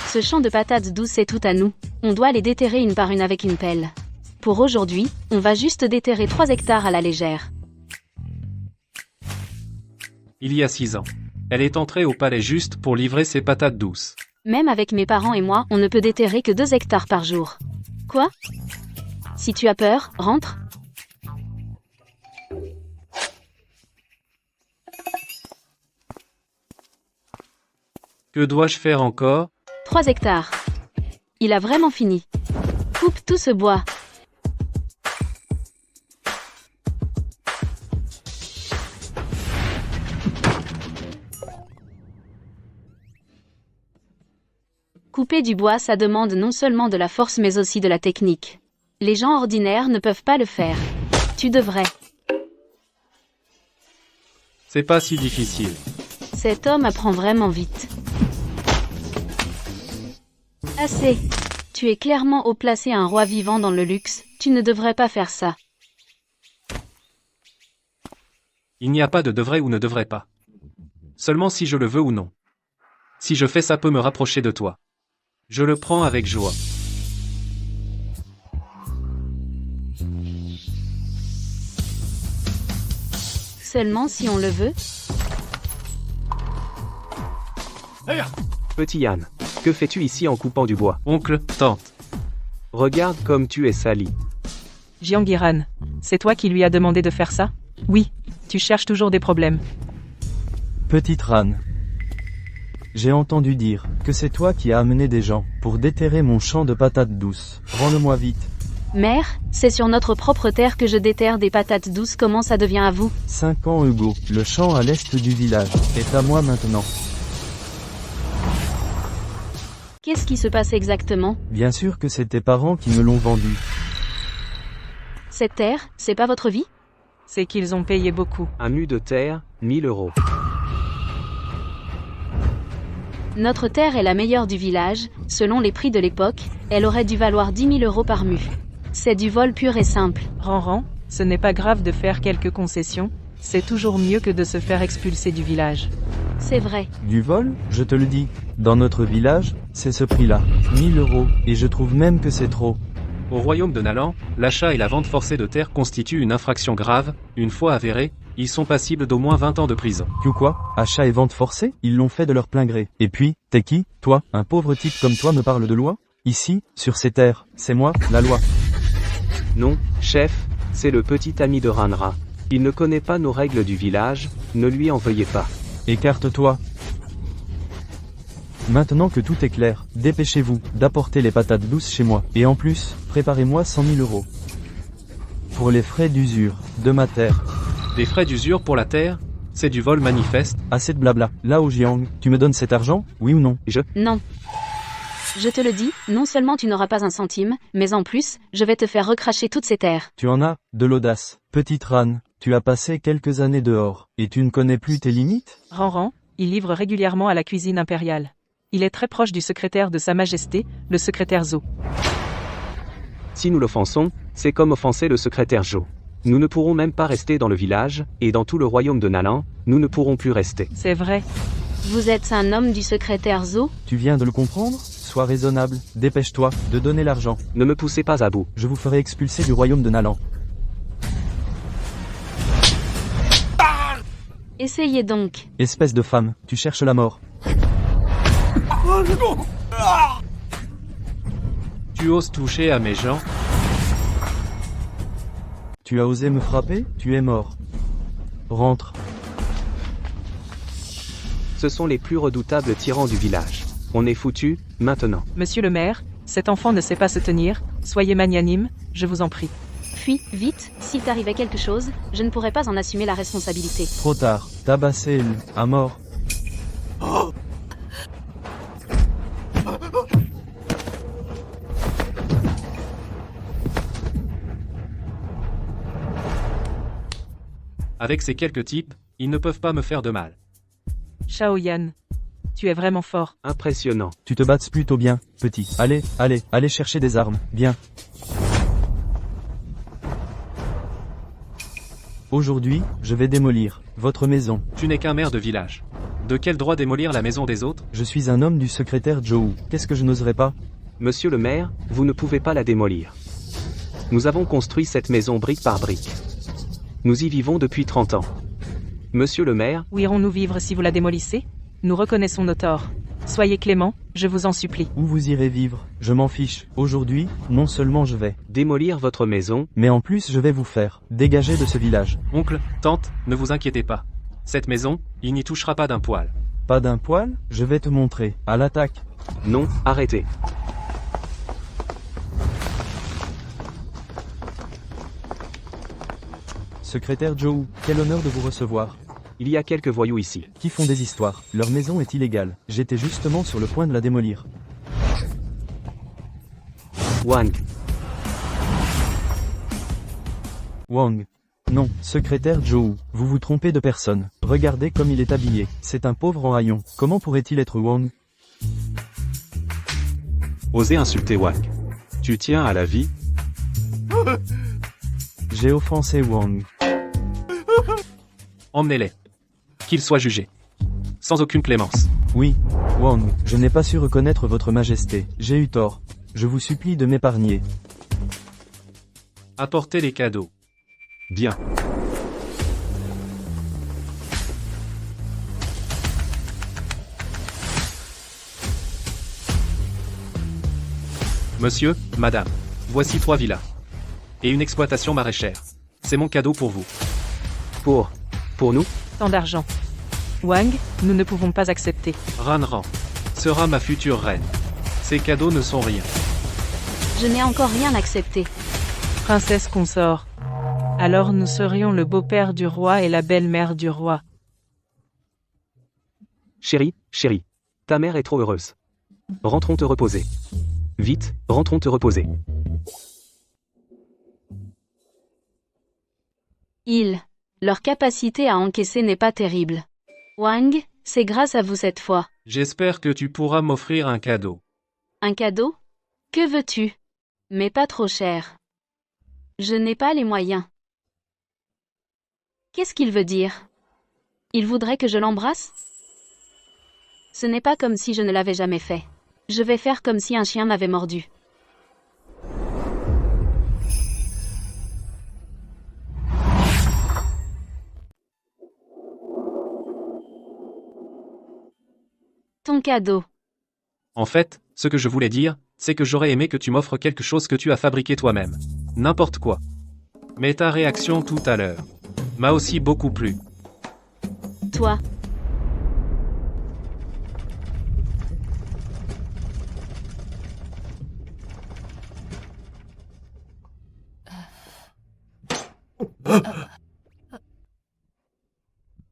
Ce champ de patates douces est tout à nous. On doit les déterrer une par une avec une pelle. Pour aujourd'hui, on va juste déterrer 3 hectares à la légère. Il y a 6 ans. Elle est entrée au palais juste pour livrer ses patates douces. Même avec mes parents et moi, on ne peut déterrer que 2 hectares par jour. Quoi? Si tu as peur, rentre. Que dois-je faire encore? 3 hectares. Il a vraiment fini. Coupe tout ce bois. Couper du bois, ça demande non seulement de la force mais aussi de la technique. Les gens ordinaires ne peuvent pas le faire. Tu devrais. C'est pas si difficile. Cet homme apprend vraiment vite. Assez. Tu es clairement haut placé un roi vivant dans le luxe, tu ne devrais pas faire ça. Il n'y a pas de devrait ou ne devrait pas. Seulement si je le veux ou non. Si je fais ça peut me rapprocher de toi. Je le prends avec joie. Seulement si on le veut. Petit Yann, que fais-tu ici en coupant du bois? Oncle, tante. Regarde comme tu es sali. Jiangyiran, c'est toi qui lui as demandé de faire ça? Oui, tu cherches toujours des problèmes. Petite Ran. J'ai entendu dire que c'est toi qui as amené des gens pour déterrer mon champ de patates douces. Rends-le-moi vite. Mère, c'est sur notre propre terre que je déterre des patates douces, comment ça devient à vous? 5 ans Hugo, le champ à l'est du village est à moi maintenant. Qu'est-ce qui se passe exactement? Bien sûr que c'est tes parents qui me l'ont vendu. Cette terre, c'est pas votre vie? C'est qu'ils ont payé beaucoup. Un mu de terre, 1000 €. Notre terre est la meilleure du village, selon les prix de l'époque, elle aurait dû valoir 10 000 € par mu. C'est du vol pur et simple. Ranran, ce n'est pas grave de faire quelques concessions, c'est toujours mieux que de se faire expulser du village. C'est vrai. Du vol, je te le dis. Dans notre village, c'est ce prix-là. 1000 €, et je trouve même que c'est trop. Au royaume de Nalan, l'achat et la vente forcée de terres constituent une infraction grave. Une fois avérés, ils sont passibles d'au moins 20 ans de prison. Que quoi? Achat et vente forcée? Ils l'ont fait de leur plein gré. Et puis, t'es qui? Toi, un pauvre type comme toi me parle de loi? Ici, sur ces terres, c'est moi, la loi. Non, chef, c'est le petit ami de Ranra. Il ne connaît pas nos règles du village, ne lui en veuillez pas. Écarte-toi. Maintenant que tout est clair, dépêchez-vous d'apporter les patates douces chez moi. Et en plus, préparez-moi 100 000 euros. Pour les frais d'usure de ma terre. Des frais d'usure pour la terre? C'est du vol manifeste. Assez de blabla. Là au Jiang, tu me donnes cet argent, oui ou non? Non. Je te le dis, non seulement tu n'auras pas un centime, mais en plus, je vais te faire recracher toutes ces terres. Tu en as, de l'audace. Petite Ran, tu as passé quelques années dehors, et tu ne connais plus tes limites? Ranran, il livre régulièrement à la cuisine impériale. Il est très proche du secrétaire de Sa Majesté, le secrétaire Zhou. Si nous l'offensons, c'est comme offenser le secrétaire Jo. Nous ne pourrons même pas rester dans le village, et dans tout le royaume de Nalan, nous ne pourrons plus rester. C'est vrai. Vous êtes un homme du secrétaire Zhou? Tu viens de le comprendre? Sois raisonnable, dépêche-toi, de donner l'argent. Ne me poussez pas à bout. Je vous ferai expulser du royaume de Nalan. Essayez donc. Espèce de femme, tu cherches la mort. Tu oses toucher à mes gens? Tu as osé me frapper? Tu es mort. Rentre. Ce sont les plus redoutables tyrans du village. On est foutu, maintenant. Monsieur le maire, cet enfant ne sait pas se tenir, soyez magnanime, je vous en prie. Fuis, vite, s'il t'arrivait quelque chose, je ne pourrais pas en assumer la responsabilité. Trop tard, tabassé à mort. Avec ces quelques types, ils ne peuvent pas me faire de mal. Shaoyan, tu es vraiment fort. Impressionnant. Tu te battes plutôt bien, petit. Allez, allez, allez chercher des armes, bien. Aujourd'hui, je vais démolir votre maison. Tu n'es qu'un maire de village. De quel droit démolir la maison des autres? Je suis un homme du secrétaire Zhou. Qu'est-ce que je n'oserais pas? Monsieur le maire, vous ne pouvez pas la démolir. Nous avons construit cette maison brique par brique. Nous y vivons depuis 30 ans. Monsieur le maire, Où irons-nous vivre si vous la démolissez? Nous reconnaissons nos torts. Soyez clément, je vous en supplie. Où vous irez vivre? Je m'en fiche. Aujourd'hui, non seulement je vais, démolir votre maison, mais en plus je vais vous faire dégager de ce village. Oncle, tante, ne vous inquiétez pas. Cette maison, il n'y touchera pas d'un poil. Pas d'un poil? Je vais te montrer. À l'attaque. non, arrêtez. Secrétaire Zhou, quel honneur de vous recevoir. Il y a quelques voyous ici. Qui font des histoires. Leur maison est illégale. J'étais justement sur le point de la démolir. Wang, Wang. Non, secrétaire Zhou, vous vous trompez de personne. Regardez comme il est habillé. C'est un pauvre en haillons. Comment pourrait-il être Wang? Osez insulter Wang. Tu tiens à la vie? J'ai offensé Wang. Emmenez-les. Qu'ils soient jugés. Sans aucune clémence. Oui, Wang, je n'ai pas su reconnaître votre majesté. J'ai eu tort. Je vous supplie de m'épargner. Apportez les cadeaux. Bien. Monsieur, madame, voici 3 villas. Et une exploitation maraîchère. C'est mon cadeau pour vous. Pour nous? Tant d'argent. Wang, nous ne pouvons pas accepter. Ranran sera ma future reine. Ces cadeaux ne sont rien. Je n'ai encore rien accepté. Princesse consort. Alors nous serions le beau-père du roi et la belle-mère du roi. Chérie, chérie. Ta mère est trop heureuse. Rentrons te reposer. Vite, rentrons te reposer. Leur capacité à encaisser n'est pas terrible. Wang, c'est grâce à vous cette fois. J'espère que tu pourras m'offrir un cadeau. Un cadeau? Que veux-tu? Mais pas trop cher. Je n'ai pas les moyens. Qu'est-ce qu'il veut dire? Il voudrait que je l'embrasse? Ce n'est pas comme si je ne l'avais jamais fait. Je vais faire comme si un chien m'avait mordu. Ton cadeau. En fait, ce que je voulais dire, c'est que j'aurais aimé que tu m'offres quelque chose que tu as fabriqué toi-même. N'importe quoi. Mais ta réaction tout à l'heure m'a aussi beaucoup plu. Toi.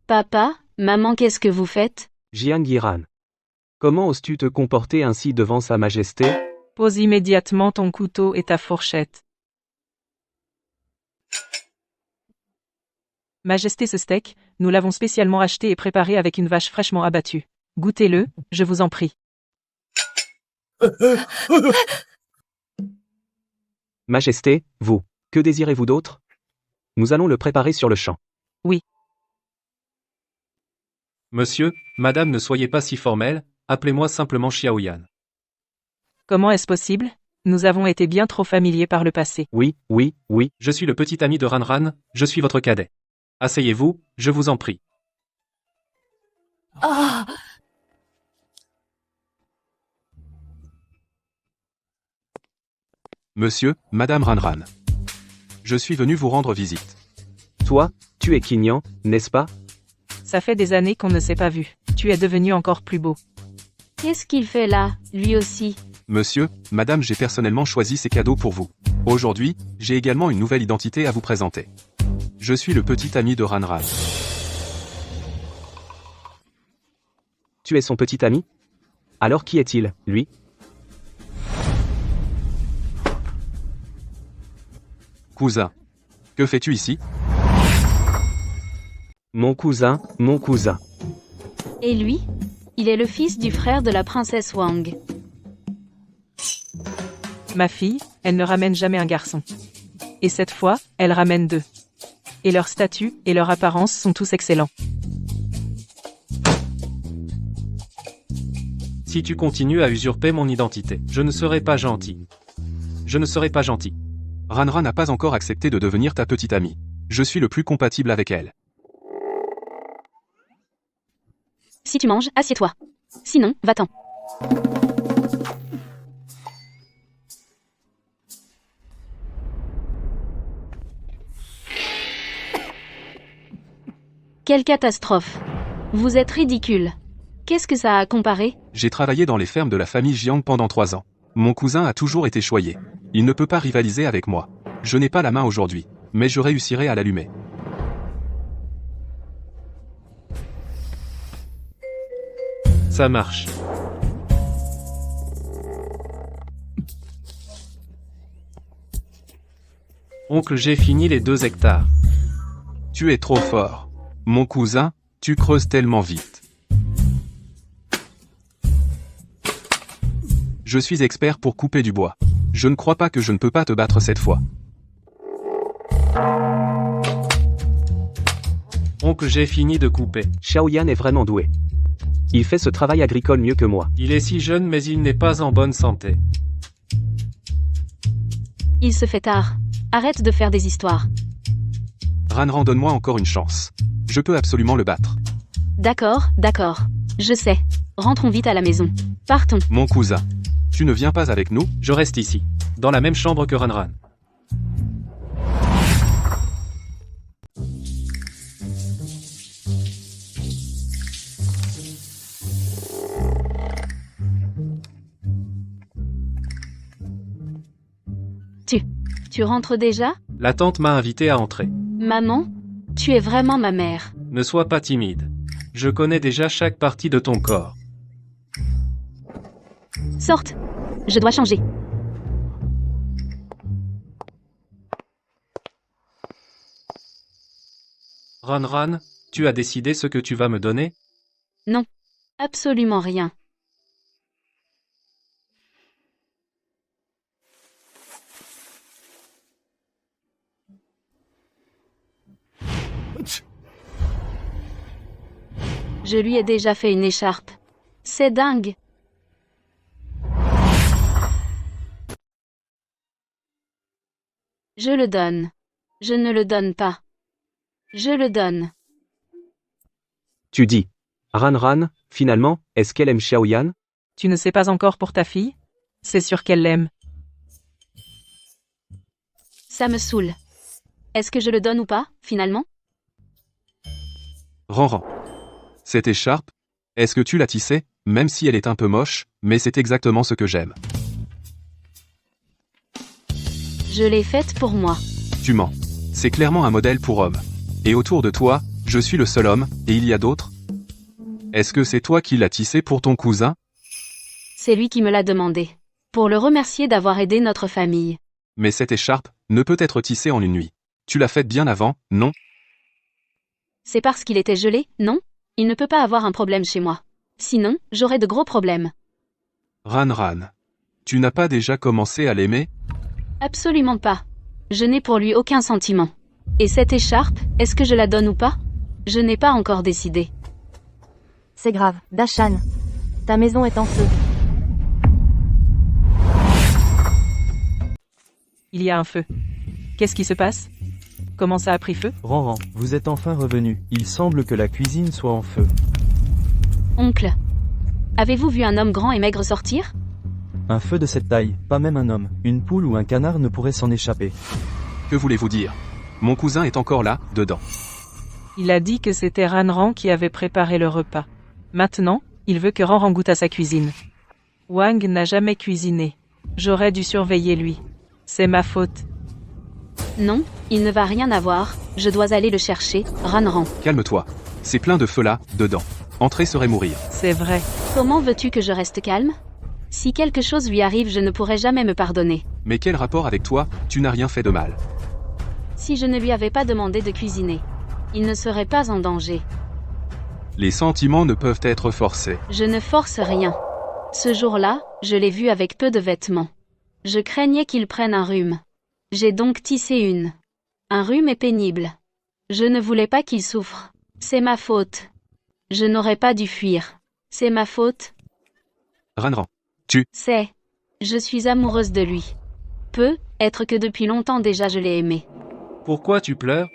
Papa, maman, qu'est-ce que vous faites? Jian Yiran. Comment oses-tu te comporter ainsi devant Sa Majesté? Pose immédiatement ton couteau et ta fourchette. Majesté, ce steak, nous l'avons spécialement acheté et préparé avec une vache fraîchement abattue. Goûtez-le, je vous en prie. Majesté, vous, que désirez-vous d'autre? Nous allons le préparer sur le champ. Monsieur, madame, ne soyez pas si formels, appelez-moi simplement Xiaoyan. Comment est-ce possible? Nous avons été bien trop familiers par le passé. Oui, oui, oui. Je suis le petit ami de Ranran, je suis votre cadet. Asseyez-vous, je vous en prie. Monsieur, Madame Ranran. Je suis venu vous rendre visite. Toi, tu es Qingyan, n'est-ce pas? Ça fait des années qu'on ne s'est pas vu. Tu es devenu encore plus beau. Qu'est-ce qu'il fait là, lui aussi? Monsieur, Madame, j'ai personnellement choisi ces cadeaux pour vous. Aujourd'hui, j'ai également une nouvelle identité à vous présenter. Je suis le petit ami de Ranran. Tu es son petit ami? Alors qui est-il, lui? Cousin. Que fais-tu ici? Mon cousin, mon cousin. Et lui? Il est le fils du frère de la princesse Wang. Ma fille, elle ne ramène jamais un garçon. Et cette fois, elle ramène deux. Et leur statut et leur apparence sont tous excellents. Si tu continues à usurper mon identité, je ne serai pas gentil. Je ne serai pas gentil. Ranran n'a pas encore accepté de devenir ta petite amie. Je suis le plus compatible avec elle. Si tu manges, assieds-toi. Sinon, va-t'en. Quelle catastrophe. Vous êtes ridicule. Qu'est-ce que ça a à comparer? J'ai travaillé dans les fermes de la famille Jiang pendant 3 ans. Mon cousin a toujours été choyé. Il ne peut pas rivaliser avec moi. Je n'ai pas la main aujourd'hui, mais je réussirai à l'allumer. Ça marche. Oncle, j'ai fini les 2 hectares. Tu es trop fort. Mon cousin, tu creuses tellement vite. Je suis expert pour couper du bois. Je ne crois pas que je ne peux pas te battre cette fois. Oncle, j'ai fini de couper. Xiaoyan est vraiment doué. Il fait ce travail agricole mieux que moi. Il est si jeune mais il n'est pas en bonne santé. Il se fait tard. Arrête de faire des histoires. Ranran, donne-moi encore une chance. Je peux absolument le battre. D'accord, d'accord. Je sais. Rentrons vite à la maison. Partons. Mon cousin, tu ne viens pas avec nous? Je reste ici, dans la même chambre que Ranran. Tu rentres déjà? La tante m'a invité à entrer. Maman? Tu es vraiment ma mère. Ne sois pas timide. Je connais déjà chaque partie de ton corps. Sorte. Je dois changer. Ranran, tu as décidé ce que tu vas me donner? Non. Absolument rien. Je lui ai déjà fait une écharpe. C'est dingue. Je le donne. Je ne le donne pas. Je le donne. Tu dis. Ran, finalement, est-ce qu'elle aime Xiaoyan? Tu ne sais pas encore pour ta fille? C'est sûr qu'elle l'aime. Ça me saoule. Est-ce que je le donne ou pas, finalement? Ran. Cette écharpe, est-ce que tu l'as tissée, même si elle est un peu moche, mais c'est exactement ce que j'aime. Je l'ai faite pour moi. Tu mens. C'est clairement un modèle pour homme. Et autour de toi, je suis le seul homme, et il y a d'autres? Est-ce que c'est toi qui l'as tissée pour ton cousin? C'est lui qui me l'a demandé. Pour le remercier d'avoir aidé notre famille. Mais cette écharpe ne peut être tissée en une nuit. Tu l'as faite bien avant, non? C'est parce qu'il était gelé, non? Il ne peut pas avoir un problème chez moi. Sinon, j'aurais de gros problèmes. Ran. Tu n'as pas déjà commencé à l'aimer? Absolument pas. Je n'ai pour lui aucun sentiment. Et cette écharpe, est-ce que je la donne ou pas? Je n'ai pas encore décidé. C'est grave, Dashan. Ta maison est en feu. Il y a un feu. Qu'est-ce qui se passe? Comment ça a pris feu? Ran, vous êtes enfin revenu. Il semble que la cuisine soit en feu. Oncle. Avez-vous vu un homme grand et maigre sortir? Un feu de cette taille, pas même un homme, une poule ou un canard ne pourrait s'en échapper. Que voulez-vous dire? Mon cousin est encore là, dedans. Il a dit que c'était Ranran qui avait préparé le repas. Maintenant, il veut que Ranran goûte à sa cuisine. Wang n'a jamais cuisiné. J'aurais dû surveiller lui. C'est ma faute. Non, il ne va rien avoir, je dois aller le chercher, Ranran. Calme-toi. C'est plein de feu là, dedans. Entrer serait mourir. C'est vrai. Comment veux-tu que je reste calme? Si quelque chose lui arrive, je ne pourrai jamais me pardonner. Mais quel rapport avec toi? Tu n'as rien fait de mal. Si je ne lui avais pas demandé de cuisiner, il ne serait pas en danger. Les sentiments ne peuvent être forcés. Je ne force rien. Ce jour-là, je l'ai vu avec peu de vêtements. Je craignais qu'il prenne un rhume. J'ai donc tissé une. Un rhume est pénible. Je ne voulais pas qu'il souffre. C'est ma faute. Je n'aurais pas dû fuir. C'est ma faute. Ran. C'est. Je suis amoureuse de lui. Peut être que depuis longtemps déjà je l'ai aimé. Pourquoi tu pleures?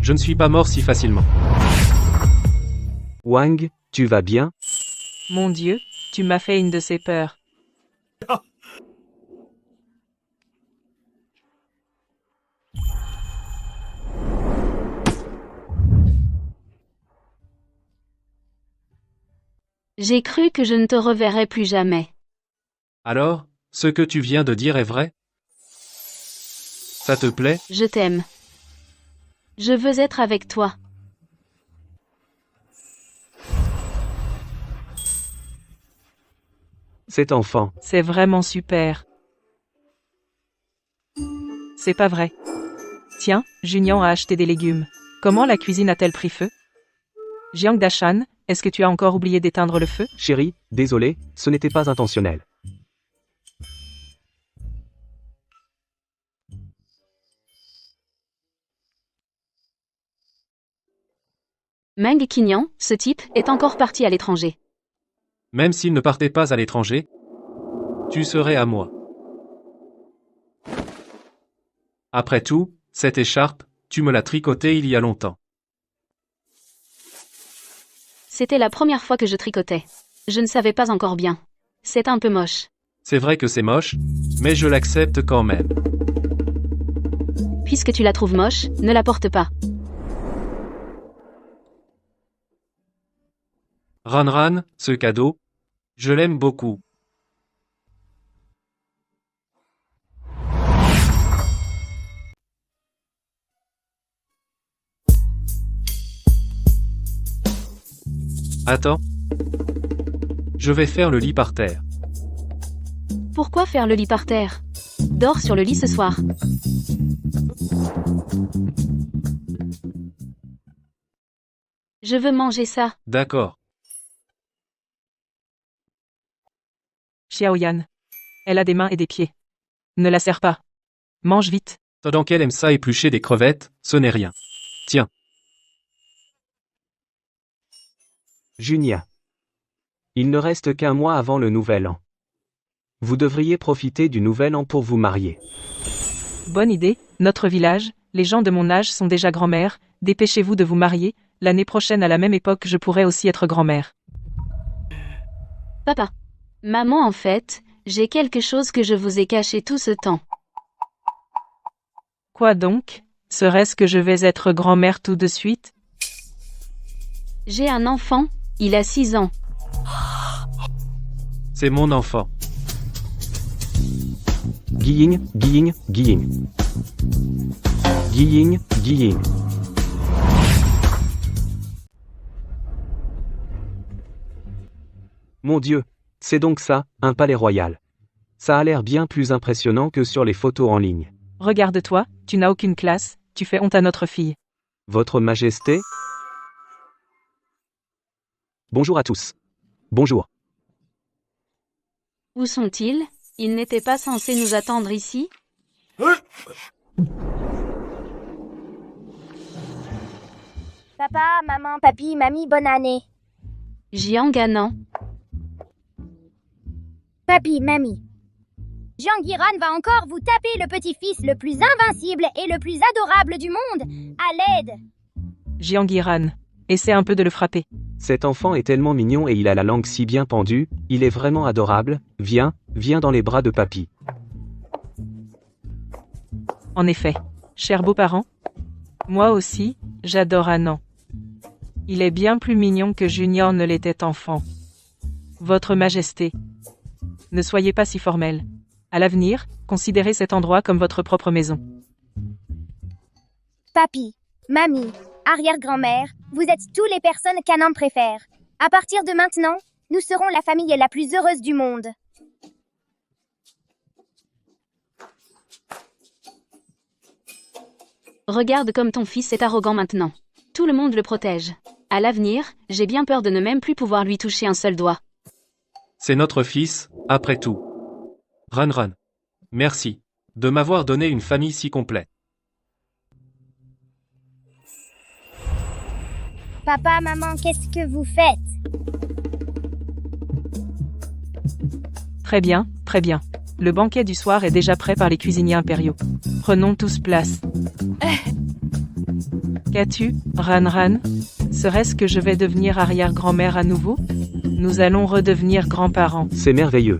Je ne suis pas mort si facilement. Wang, tu vas bien? Mon Dieu, tu m'as fait une de ces peurs. J'ai cru que je ne te reverrais plus jamais. Alors, ce que tu viens de dire est vrai? Ça te plaît? Je t'aime. Je veux être avec toi. Cet enfant. C'est vraiment super. C'est pas vrai. Tiens, Junian a acheté des légumes. Comment la cuisine a-t-elle pris feu? Jiang Dashan, est-ce que tu as encore oublié d'éteindre le feu? Chérie, désolé, ce n'était pas intentionnel. Meng Qinyan, ce type, est encore parti à l'étranger. Même s'il ne partait pas à l'étranger, tu serais à moi. Après tout, cette écharpe, tu me l'as tricotée il y a longtemps. C'était la première fois que je tricotais. Je ne savais pas encore bien. C'est un peu moche. C'est vrai que c'est moche, mais je l'accepte quand même. Puisque tu la trouves moche, ne la porte pas. Ran, ce cadeau, je l'aime beaucoup. Attends. Je vais faire le lit par terre. Pourquoi faire le lit par terre? Dors sur le lit ce soir. Je veux manger ça. D'accord. Xiaoyan. Elle a des mains et des pieds. Ne la serre pas. Mange vite. Pendant qu'elle aime ça éplucher des crevettes, ce n'est rien. Tiens. Junia. Il ne reste qu'un mois avant le nouvel an. Vous devriez profiter du nouvel an pour vous marier. Bonne idée, notre village, les gens de mon âge sont déjà grand-mères, dépêchez-vous de vous marier, l'année prochaine à la même époque je pourrai aussi être grand-mère. Papa. Maman, en fait, j'ai quelque chose que je vous ai caché tout ce temps. Quoi donc? Serait-ce que je vais être grand-mère tout de suite? J'ai un enfant, il a 6 ans. C'est mon enfant. Guilling, guilling, guilling. Guilling, guilling. Mon Dieu, c'est donc ça, un palais royal. Ça a l'air bien plus impressionnant que sur les photos en ligne. Regarde-toi, tu n'as aucune classe, tu fais honte à notre fille. Votre Majesté? Bonjour à tous. Bonjour. Où sont-ils? Ils n'étaient pas censés nous attendre ici? Papa, maman, papy, mamie, bonne année. Jiang Ganan. Papy, mamie. Jiang Yiran va encore vous taper le petit-fils le plus invincible et le plus adorable du monde. À l'aide. Jiang Yiran. Essaie un peu de le frapper. Cet enfant est tellement mignon et il a la langue si bien pendue, il est vraiment adorable. Viens, viens dans les bras de papy. En effet. Chers beaux-parents. Moi aussi, j'adore Anan. Il est bien plus mignon que Junior ne l'était enfant. Votre Majesté. Ne soyez pas si formel. À l'avenir, considérez cet endroit comme votre propre maison. Papy, mamie, arrière-grand-mère, vous êtes tous les personnes qu'Anan préfère. À partir de maintenant, nous serons la famille la plus heureuse du monde. Regarde comme ton fils est arrogant maintenant. Tout le monde le protège. À l'avenir, j'ai bien peur de ne même plus pouvoir lui toucher un seul doigt. C'est notre fils, après tout. Run. Merci de m'avoir donné une famille si complète. Papa, maman, qu'est-ce que vous faites? Très bien, très bien. Le banquet du soir est déjà prêt par les cuisiniers impériaux. Prenons tous place. Qu'as-tu, Ran? Serait-ce que je vais devenir arrière-grand-mère à nouveau? Nous allons redevenir grands-parents. C'est merveilleux.